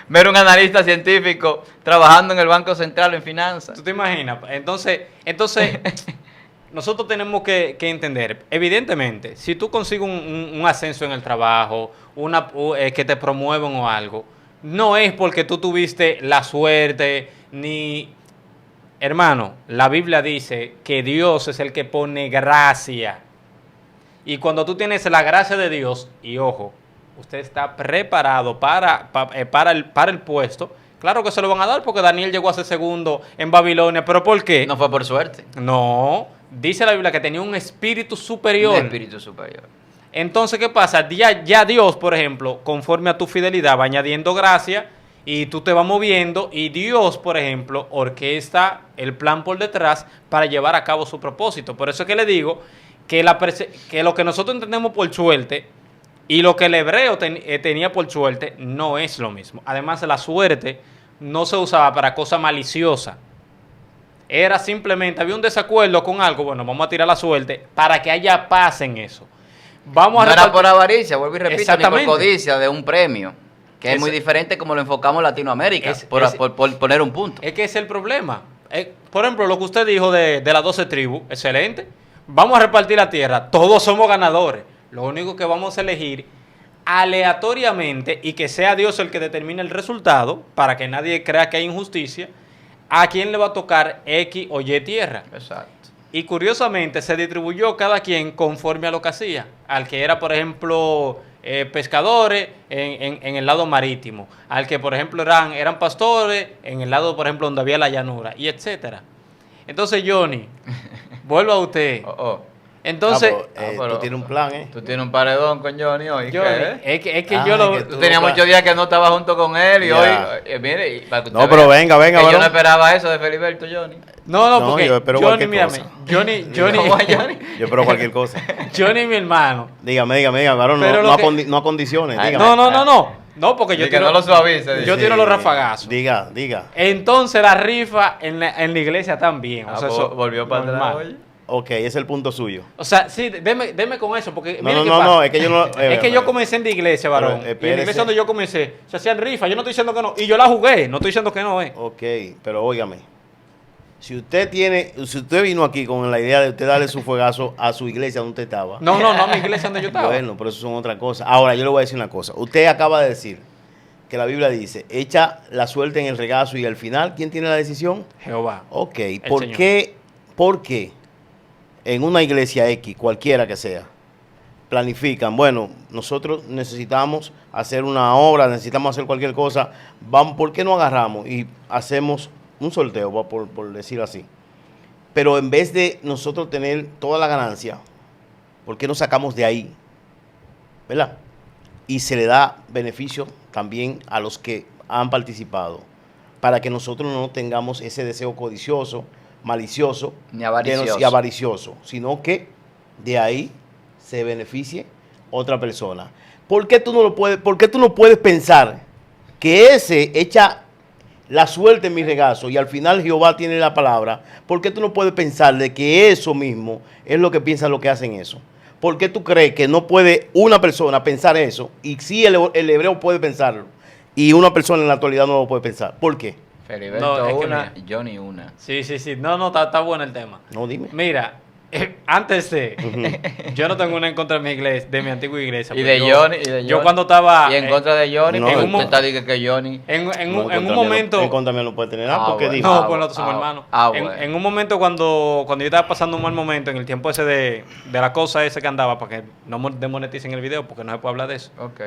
ver un analista científico trabajando en el Banco Central en finanzas. ¿Tú te imaginas? Entonces nosotros tenemos que entender, evidentemente, si tú consigues un ascenso en el trabajo, que te promuevan o algo, no es porque tú tuviste la suerte ni... Hermano, la Biblia dice que Dios es el que pone gracia. Y cuando tú tienes la gracia de Dios, y ojo, usted está preparado para el puesto, claro que se lo van a dar porque Daniel llegó a ser segundo en Babilonia. ¿Pero por qué? No fue por suerte. No, dice la Biblia que tenía un espíritu superior. Un espíritu superior. Entonces, ¿qué pasa? Ya Dios, por ejemplo, conforme a tu fidelidad, va añadiendo gracia. Y tú te vas moviendo y Dios, por ejemplo, orquesta el plan por detrás para llevar a cabo su propósito. Por eso es que le digo que lo que nosotros entendemos por suerte y lo que el hebreo tenía por suerte no es lo mismo. Además, la suerte no se usaba para cosas maliciosas. Era simplemente, había un desacuerdo con algo, bueno, vamos a tirar la suerte para que haya paz en eso. No era por avaricia, vuelvo y repito, ni por codicia de un premio. Que es muy diferente como lo enfocamos en Latinoamérica, por poner un punto. Es que es el problema. Por ejemplo, lo que usted dijo de las 12 tribus, excelente. Vamos a repartir la tierra, todos somos ganadores. Lo único que vamos a elegir aleatoriamente y que sea Dios el que determine el resultado, para que nadie crea que hay injusticia, a quién le va a tocar X o Y tierra. Exacto. Y curiosamente se distribuyó cada quien conforme a lo que hacía. Al que era, por ejemplo... pescadores en el lado marítimo, al que por ejemplo eran pastores en el lado, por ejemplo, donde había la llanura, y etcétera. Entonces, Johnny, vuelvo a usted. Entonces, tú tienes un plan, ¿eh? Tú tienes un paredón con Johnny hoy. Es que yo lo... Tú tenías muchos días que no estabas junto con él y hoy, mire... No, pero venga, yo no esperaba eso de Feliberto, Johnny. No, porque yo espero Johnny, cualquier mírame, cosa. Johnny, ¿Cómo es Johnny? Yo espero cualquier cosa. Johnny, mi hermano. Dígame, varón, Pero no acondiciones, Ay, dígame. No, porque yo que no lo suavice. Yo tiro los rafagazos. Diga. Entonces la rifa en la iglesia también. O sea, eso volvió para atrás, normal. oye. Ok, ese es el punto suyo. O sea, sí, deme con eso, porque mira qué No, pasa. es que yo no... Es que yo comencé en la iglesia, varón. Y en la iglesia donde yo comencé, se hacían rifas. Yo no estoy diciendo que no. Y yo la jugué, no estoy diciendo que no, Ok, pero óigame. Si usted vino aquí con la idea de usted darle su fuegazo a su iglesia donde usted estaba. No, a mi iglesia donde yo estaba. Bueno, pero eso son otra cosa. Ahora, yo le voy a decir una cosa. Usted acaba de decir que la Biblia dice, echa la suerte en el regazo y al final, ¿quién tiene la decisión? Jehová. Ok, ¿por qué en una iglesia X, cualquiera que sea, planifican, bueno, nosotros necesitamos hacer una obra, necesitamos hacer cualquier cosa, ¿por qué no agarramos y hacemos un sorteo, por decirlo así? Pero en vez de nosotros tener toda la ganancia, ¿por qué no sacamos de ahí? ¿Verdad? Y se le da beneficio también a los que han participado, para que nosotros no tengamos ese deseo codicioso, malicioso ni avaricioso. Y avaricioso, sino que de ahí se beneficie otra persona. ¿Por qué tú no puedes pensar que ese echa la suerte en mi regazo y al final Jehová tiene la palabra? ¿Por qué tú no puedes pensar de que eso mismo es lo que piensan los que hacen eso? ¿Por qué tú crees que no puede una persona pensar eso y sí el hebreo puede pensarlo y una persona en la actualidad no lo puede pensar? ¿Por qué? Feliberto una, Johnny una. Sí. No, está bueno el tema. No, dime. Mira, antes de... Yo no tengo una en contra de mi iglesia, de mi antigua iglesia. Y de Johnny. Yo cuando estaba... Y en contra de Johnny, no, porque usted está diciendo que Johnny... En un momento... En contra mío no puede tener nada, porque dijo... No, pues nosotros somos hermanos. Bueno. En un momento cuando yo estaba pasando un mal momento, en el tiempo ese de la cosa esa que andaba, para que no demoneticen el video, porque no se puede hablar de eso. Ok.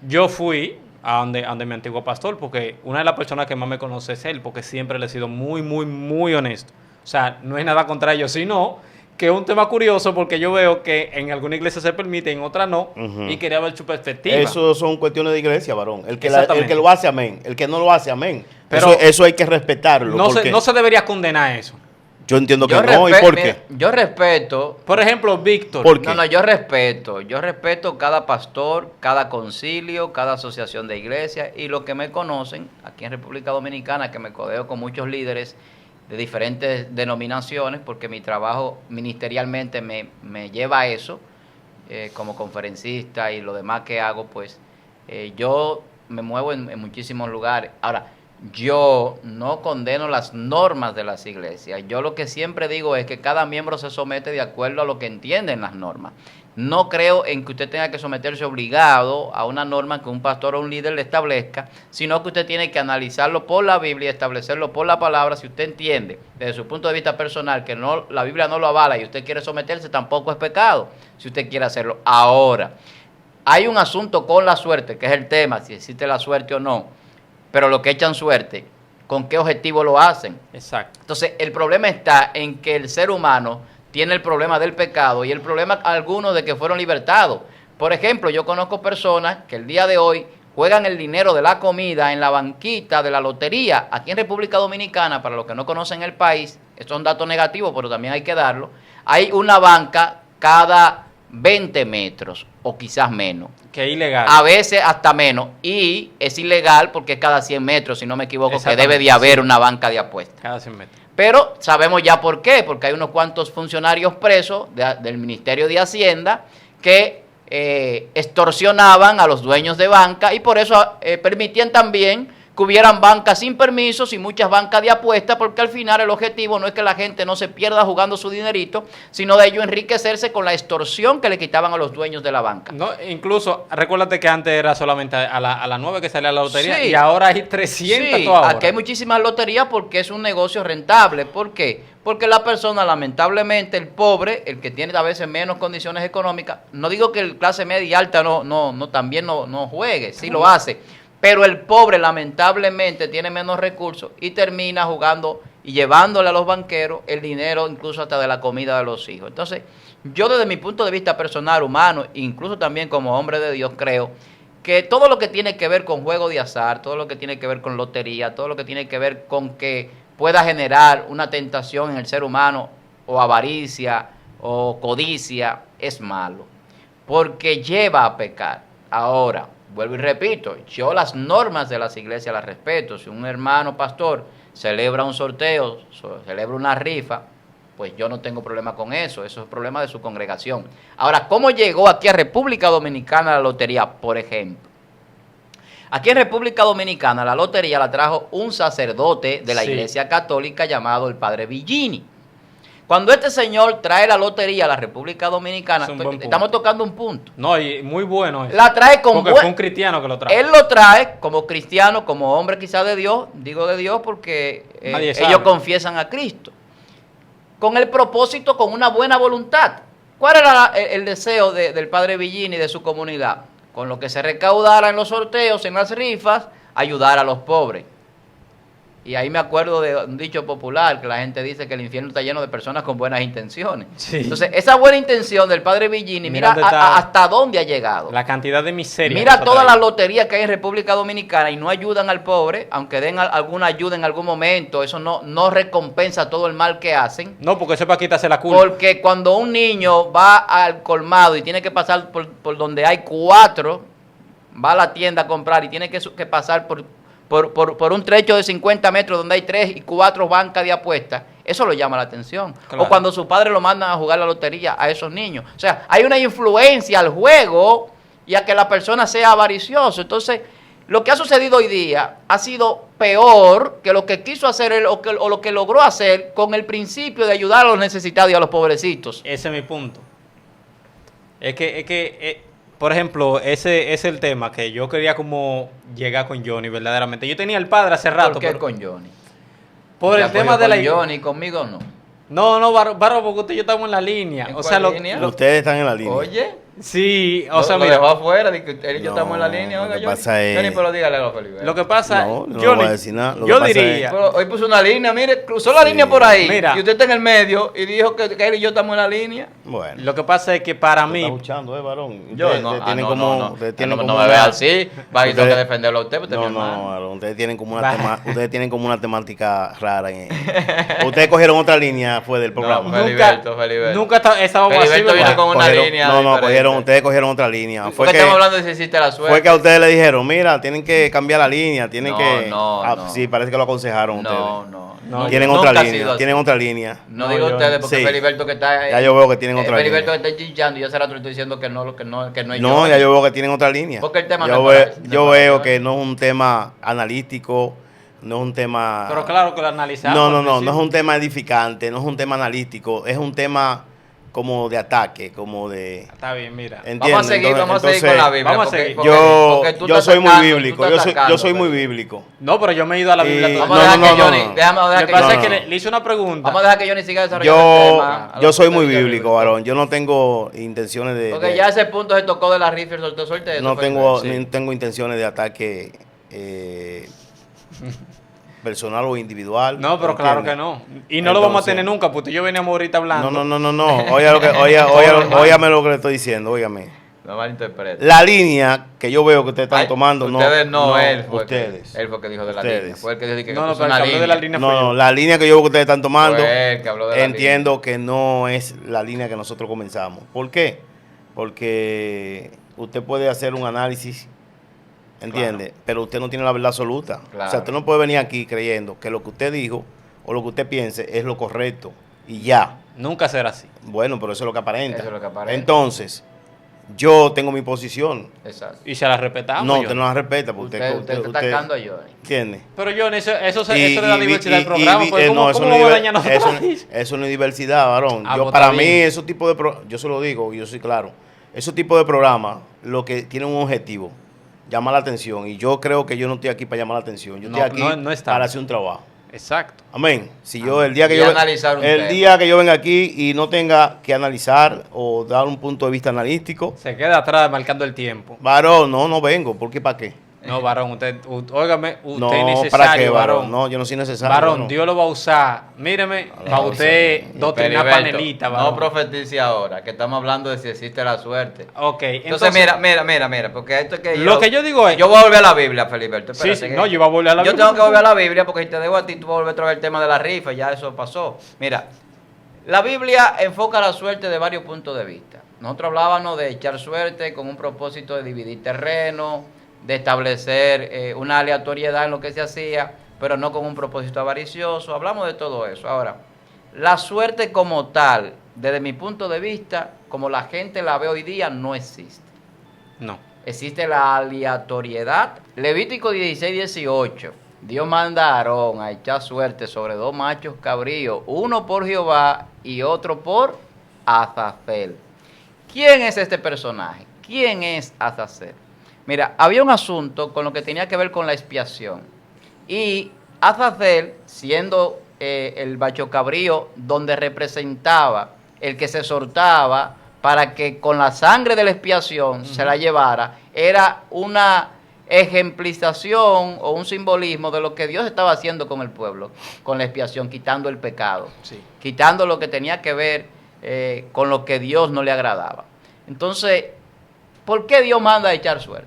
Yo fui a donde mi antiguo pastor, porque una de las personas que más me conoce es él, porque siempre le he sido muy honesto. O sea, no es nada contra ellos, sino que es un tema curioso, porque yo veo que en alguna iglesia se permite, en otra no, y quería ver su perspectiva. Eso son cuestiones de iglesia, varón. El que lo hace, amén. El que no lo hace, amén. Pero eso hay que respetarlo. No se debería condenar eso. Yo entiendo que no. ¿Y por qué? Yo respeto. Por ejemplo, Víctor. ¿Por qué? No, yo respeto cada pastor, cada concilio, cada asociación de iglesias y los que me conocen aquí en República Dominicana, que me codeo con muchos líderes de diferentes denominaciones, porque mi trabajo ministerialmente me lleva a eso, como conferencista y lo demás que hago, pues yo me muevo en muchísimos lugares. Ahora, yo no condeno las normas de las iglesias. Yo lo que siempre digo es que cada miembro se somete de acuerdo a lo que entienden las normas. No creo en que usted tenga que someterse obligado a una norma que un pastor o un líder le establezca, sino que usted tiene que analizarlo por la Biblia y establecerlo por la palabra. Si usted entiende desde su punto de vista personal que la Biblia no lo avala y usted quiere someterse, tampoco es pecado si usted quiere hacerlo. Ahora, hay un asunto con la suerte, que es el tema, si existe la suerte o no. Pero los que echan suerte, ¿con qué objetivo lo hacen? Exacto. Entonces, el problema está en que el ser humano tiene el problema del pecado y el problema algunos de que fueron libertados. Por ejemplo, yo conozco personas que el día de hoy juegan el dinero de la comida en la banquita de la lotería. Aquí en República Dominicana, para los que no conocen el país, esto es un dato negativo, pero también hay que darlo, hay una banca cada 20 metros o quizás menos. Que es ilegal. A veces hasta menos. Y es ilegal porque es cada 100 metros, si no me equivoco, que debe de haber una banca de apuestas. Cada 100 metros. Pero sabemos ya por qué, porque hay unos cuantos funcionarios presos del Ministerio de Hacienda que extorsionaban a los dueños de banca y por eso permitían también que hubieran bancas sin permisos y muchas bancas de apuestas, porque al final el objetivo no es que la gente no se pierda jugando su dinerito, sino de ello enriquecerse con la extorsión que le quitaban a los dueños de la banca. No, incluso, recuérdate que antes era solamente a la 9 que salía la lotería, sí, y ahora hay 300 sí, toda hora. Aquí hay muchísimas loterías porque es un negocio rentable. ¿Por qué? Porque la persona, lamentablemente, el pobre, el que tiene a veces menos condiciones económicas, no digo que el clase media y alta también no juegue, sí lo hace, pero el pobre lamentablemente tiene menos recursos y termina jugando y llevándole a los banqueros el dinero incluso hasta de la comida de los hijos. Entonces, Yo desde mi punto de vista personal, humano, incluso también como hombre de Dios, creo que todo lo que tiene que ver con juego de azar, todo lo que tiene que ver con lotería, todo lo que tiene que ver con que pueda generar una tentación en el ser humano, o avaricia, o codicia, es malo, porque lleva a pecar. Ahora, vuelvo y repito, yo las normas de las iglesias las respeto. Si un hermano pastor celebra un sorteo, celebra una rifa, pues yo no tengo problema con eso. Eso es problema de su congregación. Ahora, ¿cómo llegó aquí a República Dominicana la lotería, por ejemplo? Aquí en República Dominicana la lotería la trajo un sacerdote de la Iglesia Católica llamado el Padre Villini. Cuando este señor trae la lotería a la República Dominicana, estamos tocando un punto. No, y muy bueno eso. La trae con porque fue un cristiano que lo trae. Él lo trae como cristiano, como hombre quizás de Dios, digo de Dios porque ellos confiesan a Cristo. Con el propósito, con una buena voluntad. ¿Cuál era el deseo del Padre Villini y de su comunidad? Con lo que se recaudara en los sorteos, en las rifas, ayudar a los pobres. Y ahí me acuerdo de un dicho popular, que la gente dice que el infierno está lleno de personas con buenas intenciones. Sí. Entonces, esa buena intención del Padre Villini, mira hasta dónde ha llegado. La cantidad de miseria. Mira todas las loterías que hay en República Dominicana y no ayudan al pobre, aunque den alguna ayuda en algún momento, eso no recompensa todo el mal que hacen. No, porque eso es para quitarse la culpa. Porque cuando un niño va al colmado y tiene que pasar por donde hay 4, va a la tienda a comprar y tiene que pasar por un trecho de 50 metros donde hay 3 y 4 bancas de apuestas, eso lo llama la atención. Claro. O cuando su padre lo mandan a jugar la lotería a esos niños. O sea, hay una influencia al juego y a que la persona sea avariciosa. Entonces, lo que ha sucedido hoy día ha sido peor que lo que quiso hacer él o lo que logró hacer con el principio de ayudar a los necesitados y a los pobrecitos. Ese es mi punto. Por ejemplo, ese es el tema que yo quería como llegar con Johnny, verdaderamente. Yo tenía el padre hace rato. ¿Por qué con Johnny? Por el tema de la... Johnny, conmigo no. No, Barro, porque usted y yo estamos en la línea. ¿En cuál línea? Ustedes están en la línea. Oye. Sí, o sea, mira. Lo dejó afuera, de que él y yo estamos en la línea. Oiga, Johnny, pero dígale a los Felipe. Lo que pasa, no Johnny, voy a decir nada. Yo diría... Pero hoy puso una línea, mire, cruzó la línea por ahí. Mira, y usted está en el medio y dijo que él y yo estamos en la línea. Bueno. Lo que pasa es que para mí... ¿Está escuchando, varón? Yo no, no me vea así. Va a ir a defenderlo a usted. No, ustedes tienen como una temática rara. Ustedes cogieron otra línea, fue del programa. Nunca estábamos así. Feliberto viene con una línea. No, ustedes cogieron otra línea. Fue que estamos hablando de si hiciste la suerte. Fue que a ustedes le dijeron, mira, tienen que cambiar la línea, no. Sí, parece que lo aconsejaron ustedes. No, tienen otra línea. No digo ustedes, porque Feliberto que está... Ya yo veo que tienen otra línea. Feliberto que está chinchando y yo hace rato le estoy diciendo que no es No, ya yo veo que tienen otra línea. Porque el tema yo veo que no es un tema analítico, no es un tema... Pero claro que lo analizamos. No es un tema edificante, no es un tema analítico, es un tema como de ataque, como de... Está bien, mira. Vamos a seguir con la Biblia. Vamos a seguir. Yo soy muy bíblico, yo soy muy bíblico. No, pero yo me he ido a la Biblia. Vamos a dejar que Johnny... Déjame dejar que le hice una pregunta. Vamos a dejar que Johnny siga desarrollando el tema. Yo soy muy bíblico, varón. Yo no tengo intenciones de... Porque ya ese punto se tocó de la rifa y el sorteo. No tengo intenciones de ataque personal o individual. No, pero claro que no. Y no lo vamos a tener nunca, porque yo veníamos ahorita hablando. No. Óigame lo que le estoy diciendo, óigame. No malinterprete. La línea que yo veo que ustedes están tomando, ustedes no, él fue ustedes. Él fue que dijo de la línea. Fue el que dijo que no, pero el que habló de la línea fue yo. La línea que yo veo que ustedes están tomando, fue él que habló de la entiendo línea. que no es la línea que nosotros comenzamos. ¿Por qué? Porque usted puede hacer un análisis, ¿entiende? Claro. Pero usted no tiene la verdad absoluta. Claro. O sea, usted no puede venir aquí creyendo que lo que usted dijo o lo que usted piense es lo correcto y ya. Nunca será así. Bueno, pero eso es lo que aparenta. Eso es lo que aparenta. Entonces, yo tengo mi posición. Exacto. Y se la respetamos. No, usted no la respeta. Porque usted está atacando a Johnny. ¿Entiende? Pero Johnny, eso es la diversidad del programa. No, eso no es diversidad, varón. Para mí, esos tipos de yo se lo digo, yo soy claro. Esos tipos de programas, lo que tienen un objetivo, llama la atención. Y yo creo que yo no estoy aquí para llamar la atención. Yo estoy aquí para hacer un trabajo. Exacto. Amén. Si yo el día que yo venga aquí y no tenga que analizar o dar un punto de vista analítico, se queda atrás marcando el tiempo. Varón, no vengo, porque ¿para qué? No, varón, óigame, usted No, es necesario, ¿para qué, varón. No, yo no soy necesario. Varón, no. Dios lo va a usar. Míreme, para usted doctrinar Feliberto, panelita, varón. no profetice ahora, que estamos hablando de si existe la suerte. Ok, Entonces, mira, porque esto es que lo que yo digo es... Yo voy a volver a la Biblia, Feliberto. Sí, espérate, no, yo iba a volver a la Yo Biblia. tengo que volver a la Biblia porque si te dejo a ti, tú vas a volver a traer el tema de la rifa, ya eso pasó. Mira, la Biblia enfoca la suerte de varios puntos de vista. Nosotros hablábamos de echar suerte con un propósito de dividir terreno, de establecer una aleatoriedad en lo que se hacía, pero no con un propósito avaricioso. Hablamos de todo eso. Ahora, la suerte como tal, desde mi punto de vista, como la gente la ve hoy día, no existe. No. Existe la aleatoriedad. Levítico 16:18. Dios manda a Aarón a echar suerte sobre 2 machos cabríos, uno por Jehová y otro por Azazel. ¿Quién es este personaje? ¿Quién es Azazel? Mira, había un asunto con lo que tenía que ver con la expiación. Y Azazel, siendo el macho cabrío donde representaba el que se soltaba para que con la sangre de la expiación se la llevara, era una ejemplización o un simbolismo de lo que Dios estaba haciendo con el pueblo, con la expiación, quitando el pecado, Sí. quitando lo que tenía que ver con lo que Dios no le agradaba. Entonces, ¿por qué Dios manda a echar suerte?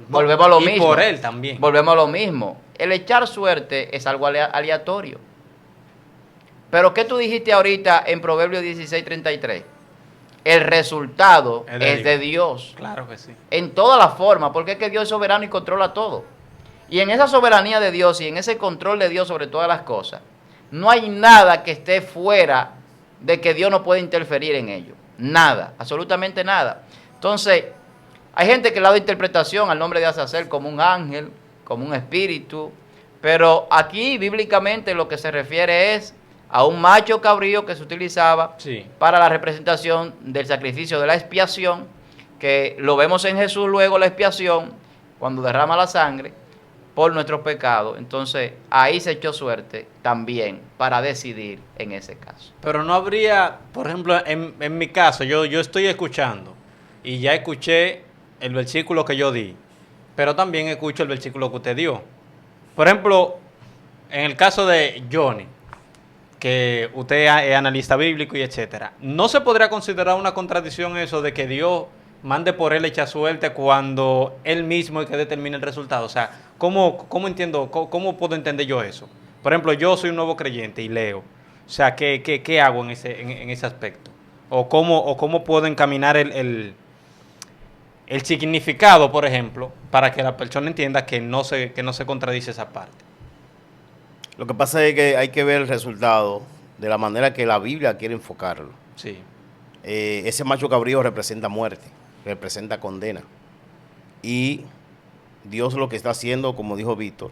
Volvemos a lo mismo. Y por él también. Volvemos a lo mismo. El echar suerte es algo aleatorio. Pero ¿qué tú dijiste ahorita en Proverbios 16:33? El resultado es de Dios. Claro que sí. En todas las formas, porque es que Dios es soberano y controla todo. Y en esa soberanía de Dios y en ese control de Dios sobre todas las cosas, no hay nada que esté fuera de que Dios no puede interferir en ello. Nada, absolutamente nada. Entonces, hay gente que le ha dado interpretación al nombre de Azazel como un ángel, como un espíritu, pero aquí bíblicamente lo que se refiere es a un macho cabrío que se utilizaba para la representación del sacrificio de la expiación, que lo vemos en Jesús luego la expiación, cuando derrama la sangre por nuestros pecados. Entonces ahí se echó suerte también para decidir en ese caso. Pero no habría, por ejemplo, en mi caso, yo estoy escuchando y ya escuché el versículo que yo di, pero también escucho el versículo que usted dio. Por ejemplo, en el caso de Johnny, que usted es analista bíblico y etcétera, ¿no se podría considerar una contradicción eso de que Dios mande por él echar suerte cuando él mismo es que determina el resultado? O sea, ¿cómo puedo entender yo eso? Por ejemplo, yo soy un nuevo creyente y leo. O sea, ¿qué hago en ese aspecto? ¿O cómo puedo encaminar el significado, por ejemplo, para que la persona entienda que no se contradice esa parte? Lo que pasa es que hay que ver el resultado de la manera que la Biblia quiere enfocarlo. Sí. Ese macho cabrío representa muerte, representa condena. Y Dios lo que está haciendo, como dijo Víctor,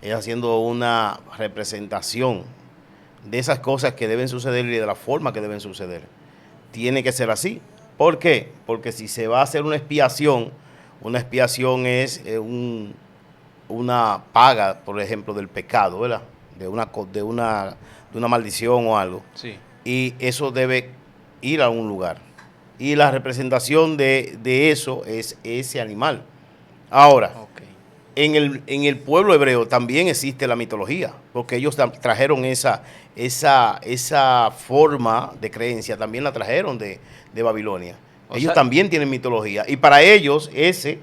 es haciendo una representación de esas cosas que deben suceder y de la forma que deben suceder. Tiene que ser así. ¿Por qué? Porque si se va a hacer una expiación es una paga, por ejemplo, del pecado, ¿verdad? De una maldición o algo. Sí. Y eso debe ir a un lugar. Y la representación de eso es ese animal. Ahora, en el pueblo hebreo también existe la mitología, porque ellos trajeron esa forma de creencia, también la trajeron de Babilonia. Ellos también tienen mitología. Y para ellos ese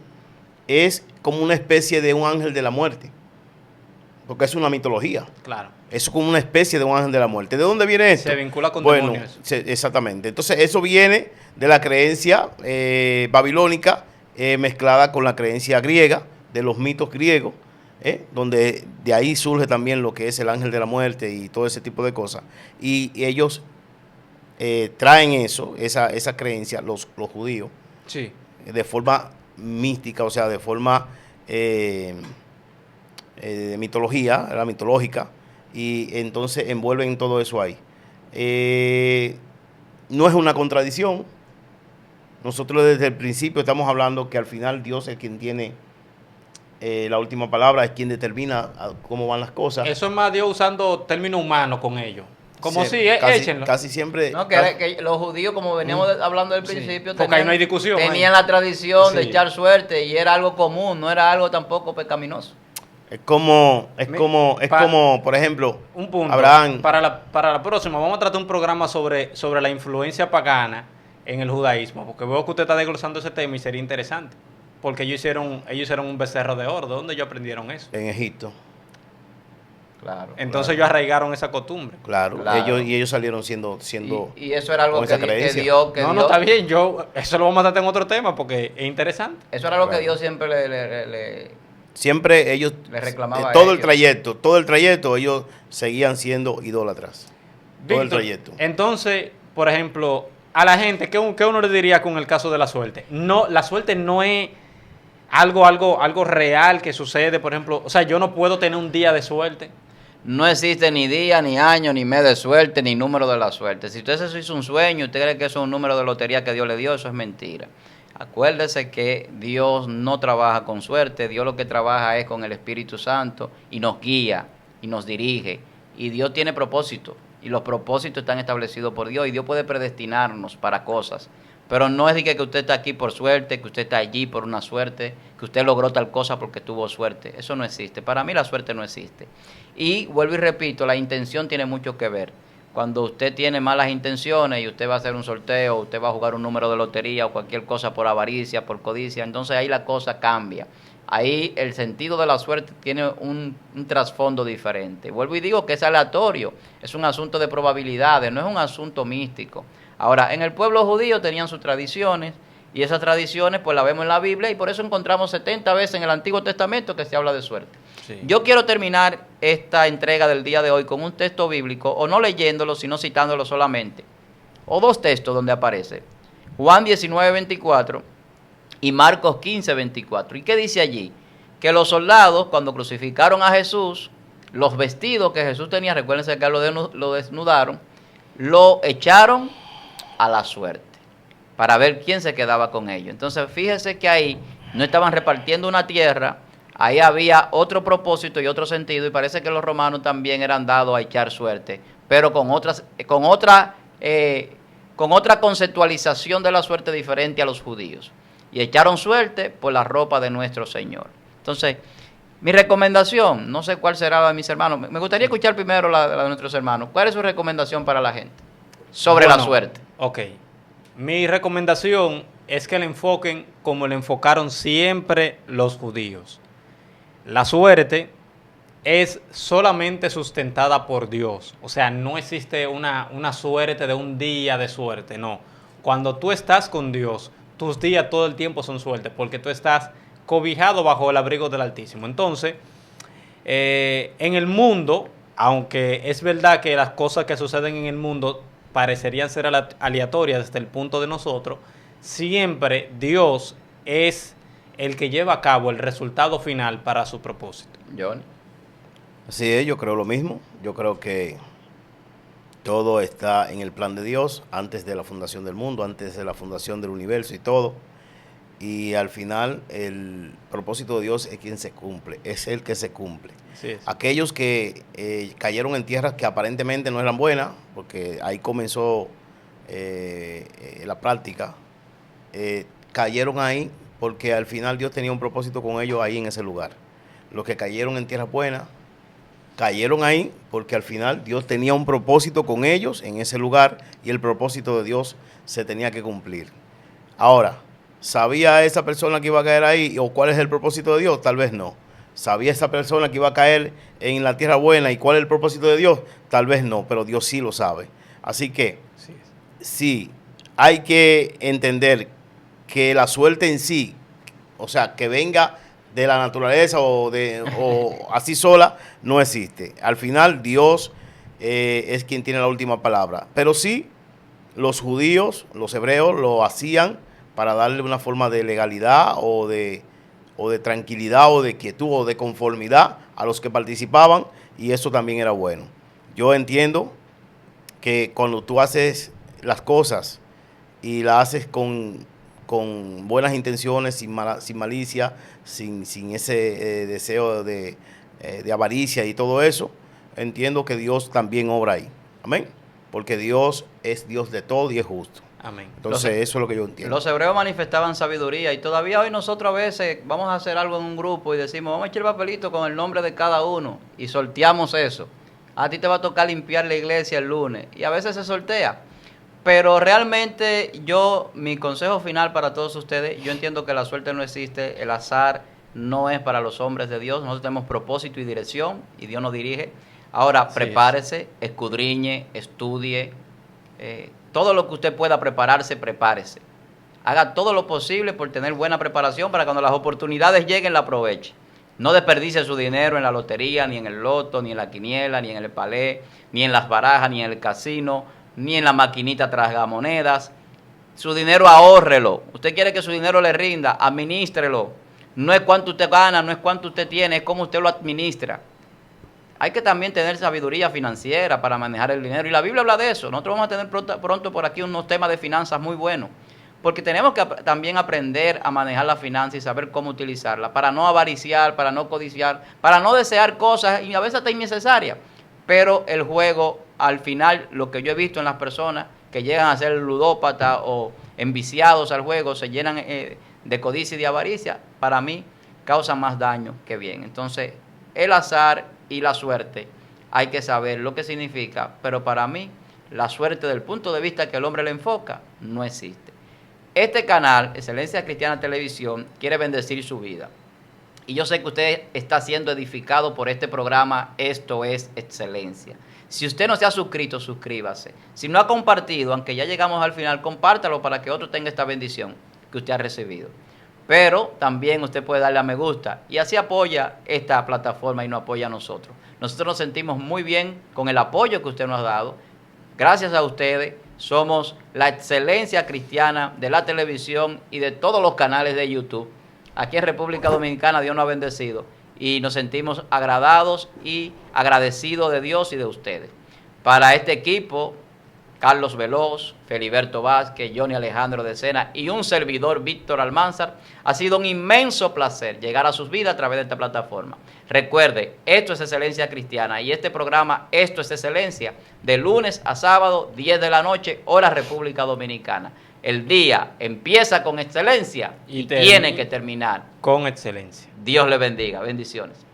es como una especie de un ángel de la muerte, porque es una mitología. Claro. Es como una especie de un ángel de la muerte. ¿De dónde viene esto? Se vincula con demonios. Exactamente. Entonces eso viene de la creencia babilónica mezclada con la creencia griega, de los mitos griegos, donde de ahí surge también lo que es el ángel de la muerte y todo ese tipo de cosas. Y ellos traen esa creencia, los judíos, sí, de forma mística, o sea, de forma de mitología, la mitológica, y entonces envuelven todo eso ahí. No es una contradicción. Nosotros desde el principio estamos hablando que al final Dios es quien tiene la última palabra, es quien determina cómo van las cosas. Eso es más Dios usando términos humanos con ellos. Como si, échenlo. Casi siempre. No, que los judíos, como veníamos hablando al principio, porque ahí no hay discusión. Tenían la tradición de echar suerte y era algo común, no era algo tampoco pecaminoso. Es como, por ejemplo, un punto. Abraham. Para la próxima, vamos a tratar un programa sobre la influencia pagana en el judaísmo, porque veo que usted está desglosando ese tema y sería interesante. Porque ellos hicieron un becerro de oro. ¿De dónde ellos aprendieron eso? En Egipto. Claro. Entonces ellos arraigaron esa costumbre. Claro. Ellos salieron siendo y eso era algo que Dios... No, está bien. Eso lo vamos a tratar en otro tema porque es interesante. Eso era algo que Dios siempre siempre ellos le reclamaba todo el trayecto ellos seguían siendo idólatras. Todo el trayecto. Entonces, por ejemplo, a la gente, ¿qué uno le diría con el caso de la suerte? No, la suerte no es algo real que sucede, por ejemplo, o sea, yo no puedo tener un día de suerte. No existe ni día, ni año, ni mes de suerte, ni número de la suerte. Si usted se hizo un sueño, usted cree que eso es un número de lotería que Dios le dio, eso es mentira. Acuérdese que Dios no trabaja con suerte, Dios lo que trabaja es con el Espíritu Santo y nos guía y nos dirige. Y Dios tiene propósitos y los propósitos están establecidos por Dios y Dios puede predestinarnos para cosas. Pero no es de que usted está aquí por suerte, que usted está allí por una suerte, que usted logró tal cosa porque tuvo suerte. Eso no existe. Para mí la suerte no existe. Y vuelvo y repito, la intención tiene mucho que ver. Cuando usted tiene malas intenciones y usted va a hacer un sorteo, usted va a jugar un número de lotería o cualquier cosa por avaricia, por codicia, entonces ahí la cosa cambia. Ahí el sentido de la suerte tiene un trasfondo diferente. Vuelvo y digo que es aleatorio, es un asunto de probabilidades, no es un asunto místico. Ahora, en el pueblo judío tenían sus tradiciones y esas tradiciones pues las vemos en la Biblia y por eso encontramos 70 veces en el Antiguo Testamento que se habla de suerte. Sí. Yo quiero terminar esta entrega del día de hoy con un texto bíblico, o no leyéndolo, sino citándolo solamente, o dos textos donde aparece, Juan 19:24 y Marcos 15:24. ¿Y qué dice allí? Que los soldados, cuando crucificaron a Jesús, los vestidos que Jesús tenía, recuérdense que lo desnudaron, lo echaron a la suerte, para ver quién se quedaba con ellos. Entonces, fíjese que ahí no estaban repartiendo una tierra, ahí había otro propósito y otro sentido, y parece que los romanos también eran dados a echar suerte, pero con otra conceptualización de la suerte diferente a los judíos. Y echaron suerte por la ropa de nuestro Señor. Entonces, mi recomendación, no sé cuál será la de mis hermanos, me gustaría escuchar primero la de nuestros hermanos. ¿Cuál es su recomendación para la gente sobre la suerte? Ok, mi recomendación es que le enfoquen como le enfocaron siempre los judíos. La suerte es solamente sustentada por Dios. O sea, no existe una suerte de un día de suerte, no. Cuando tú estás con Dios, tus días todo el tiempo son suerte, porque tú estás cobijado bajo el abrigo del Altísimo. Entonces, en el mundo, aunque es verdad que las cosas que suceden en el mundo parecerían ser aleatorias desde el punto de nosotros, siempre Dios es el que lleva a cabo el resultado final para su propósito. Johnny. Así es, yo creo lo mismo. Yo creo que todo está en el plan de Dios antes de la fundación del mundo, antes de la fundación del universo y todo. Y al final el propósito de Dios es quien se cumple, es el que se cumple. Sí, sí. Aquellos que cayeron en tierras que aparentemente no eran buenas, porque ahí comenzó la práctica, cayeron ahí porque al final Dios tenía un propósito con ellos ahí en ese lugar. Los que cayeron en tierras buenas, cayeron ahí porque al final Dios tenía un propósito con ellos en ese lugar y el propósito de Dios se tenía que cumplir. Ahora, ¿sabía esa persona que iba a caer ahí o cuál es el propósito de Dios? Tal vez no. ¿Sabía esa persona que iba a caer en la tierra buena y cuál es el propósito de Dios? Tal vez no, pero Dios sí lo sabe. Así que sí, hay que entender que la suerte en sí, o sea, que venga de la naturaleza o así sola, no existe. Al final Dios es quien tiene la última palabra. Pero sí, los judíos, los hebreos lo hacían para darle una forma de legalidad o de tranquilidad o de quietud o de conformidad a los que participaban, y eso también era bueno. Yo entiendo que cuando tú haces las cosas y las haces con buenas intenciones, sin malicia, sin ese deseo de avaricia y todo eso, entiendo que Dios también obra ahí. Amén. Porque Dios es Dios de todo y es justo. Amén. Entonces, eso es lo que yo entiendo. Los hebreos manifestaban sabiduría y todavía hoy nosotros a veces vamos a hacer algo en un grupo y decimos, vamos a echar el papelito con el nombre de cada uno y sorteamos eso. A ti te va a tocar limpiar la iglesia el lunes y a veces se sortea. Pero realmente mi consejo final para todos ustedes, yo entiendo que la suerte no existe, el azar no es para los hombres de Dios, nosotros tenemos propósito y dirección y Dios nos dirige. Ahora, prepárese, escudriñe, estudie, todo lo que usted pueda prepararse, prepárese. Haga todo lo posible por tener buena preparación para cuando las oportunidades lleguen la aproveche. No desperdicie su dinero en la lotería, ni en el loto, ni en la quiniela, ni en el palé, ni en las barajas, ni en el casino, ni en la maquinita tragamonedas. Su dinero ahórrelo. Usted quiere que su dinero le rinda, administrelo. No es cuánto usted gana, no es cuánto usted tiene, es cómo usted lo administra. Hay que también tener sabiduría financiera para manejar el dinero. Y la Biblia habla de eso. Nosotros vamos a tener pronto por aquí unos temas de finanzas muy buenos. Porque tenemos que también aprender a manejar la finanza y saber cómo utilizarla. Para no avariciar, para no codiciar, para no desear cosas y a veces hasta innecesarias. Pero el juego, al final, lo que yo he visto en las personas que llegan a ser ludópatas o enviciados al juego, se llenan de codicia y de avaricia, para mí causan más daño que bien. Entonces, el azar y la suerte, hay que saber lo que significa, pero para mí, la suerte del punto de vista que el hombre le enfoca, no existe. Este canal, Excelencia Cristiana Televisión, quiere bendecir su vida. Y yo sé que usted está siendo edificado por este programa, Esto es Excelencia. Si usted no se ha suscrito, suscríbase. Si no ha compartido, aunque ya llegamos al final, compártalo para que otro tenga esta bendición que usted ha recibido. Pero también usted puede darle a me gusta y así apoya esta plataforma y nos apoya a nosotros. Nosotros nos sentimos muy bien con el apoyo que usted nos ha dado. Gracias a ustedes somos la excelencia cristiana de la televisión y de todos los canales de YouTube. Aquí en República Dominicana Dios nos ha bendecido y nos sentimos agradados y agradecidos de Dios y de ustedes. Para este equipo, Carlos Veloz, Feliberto Vázquez, Johnny Alejandro de Sena y un servidor, Víctor Almanzar, ha sido un inmenso placer llegar a sus vidas a través de esta plataforma. Recuerde, esto es Excelencia Cristiana y este programa, Esto es Excelencia, de lunes a sábado, 10 de la noche, hora República Dominicana. El día empieza con excelencia y tiene que terminar con excelencia. Dios le bendiga. Bendiciones.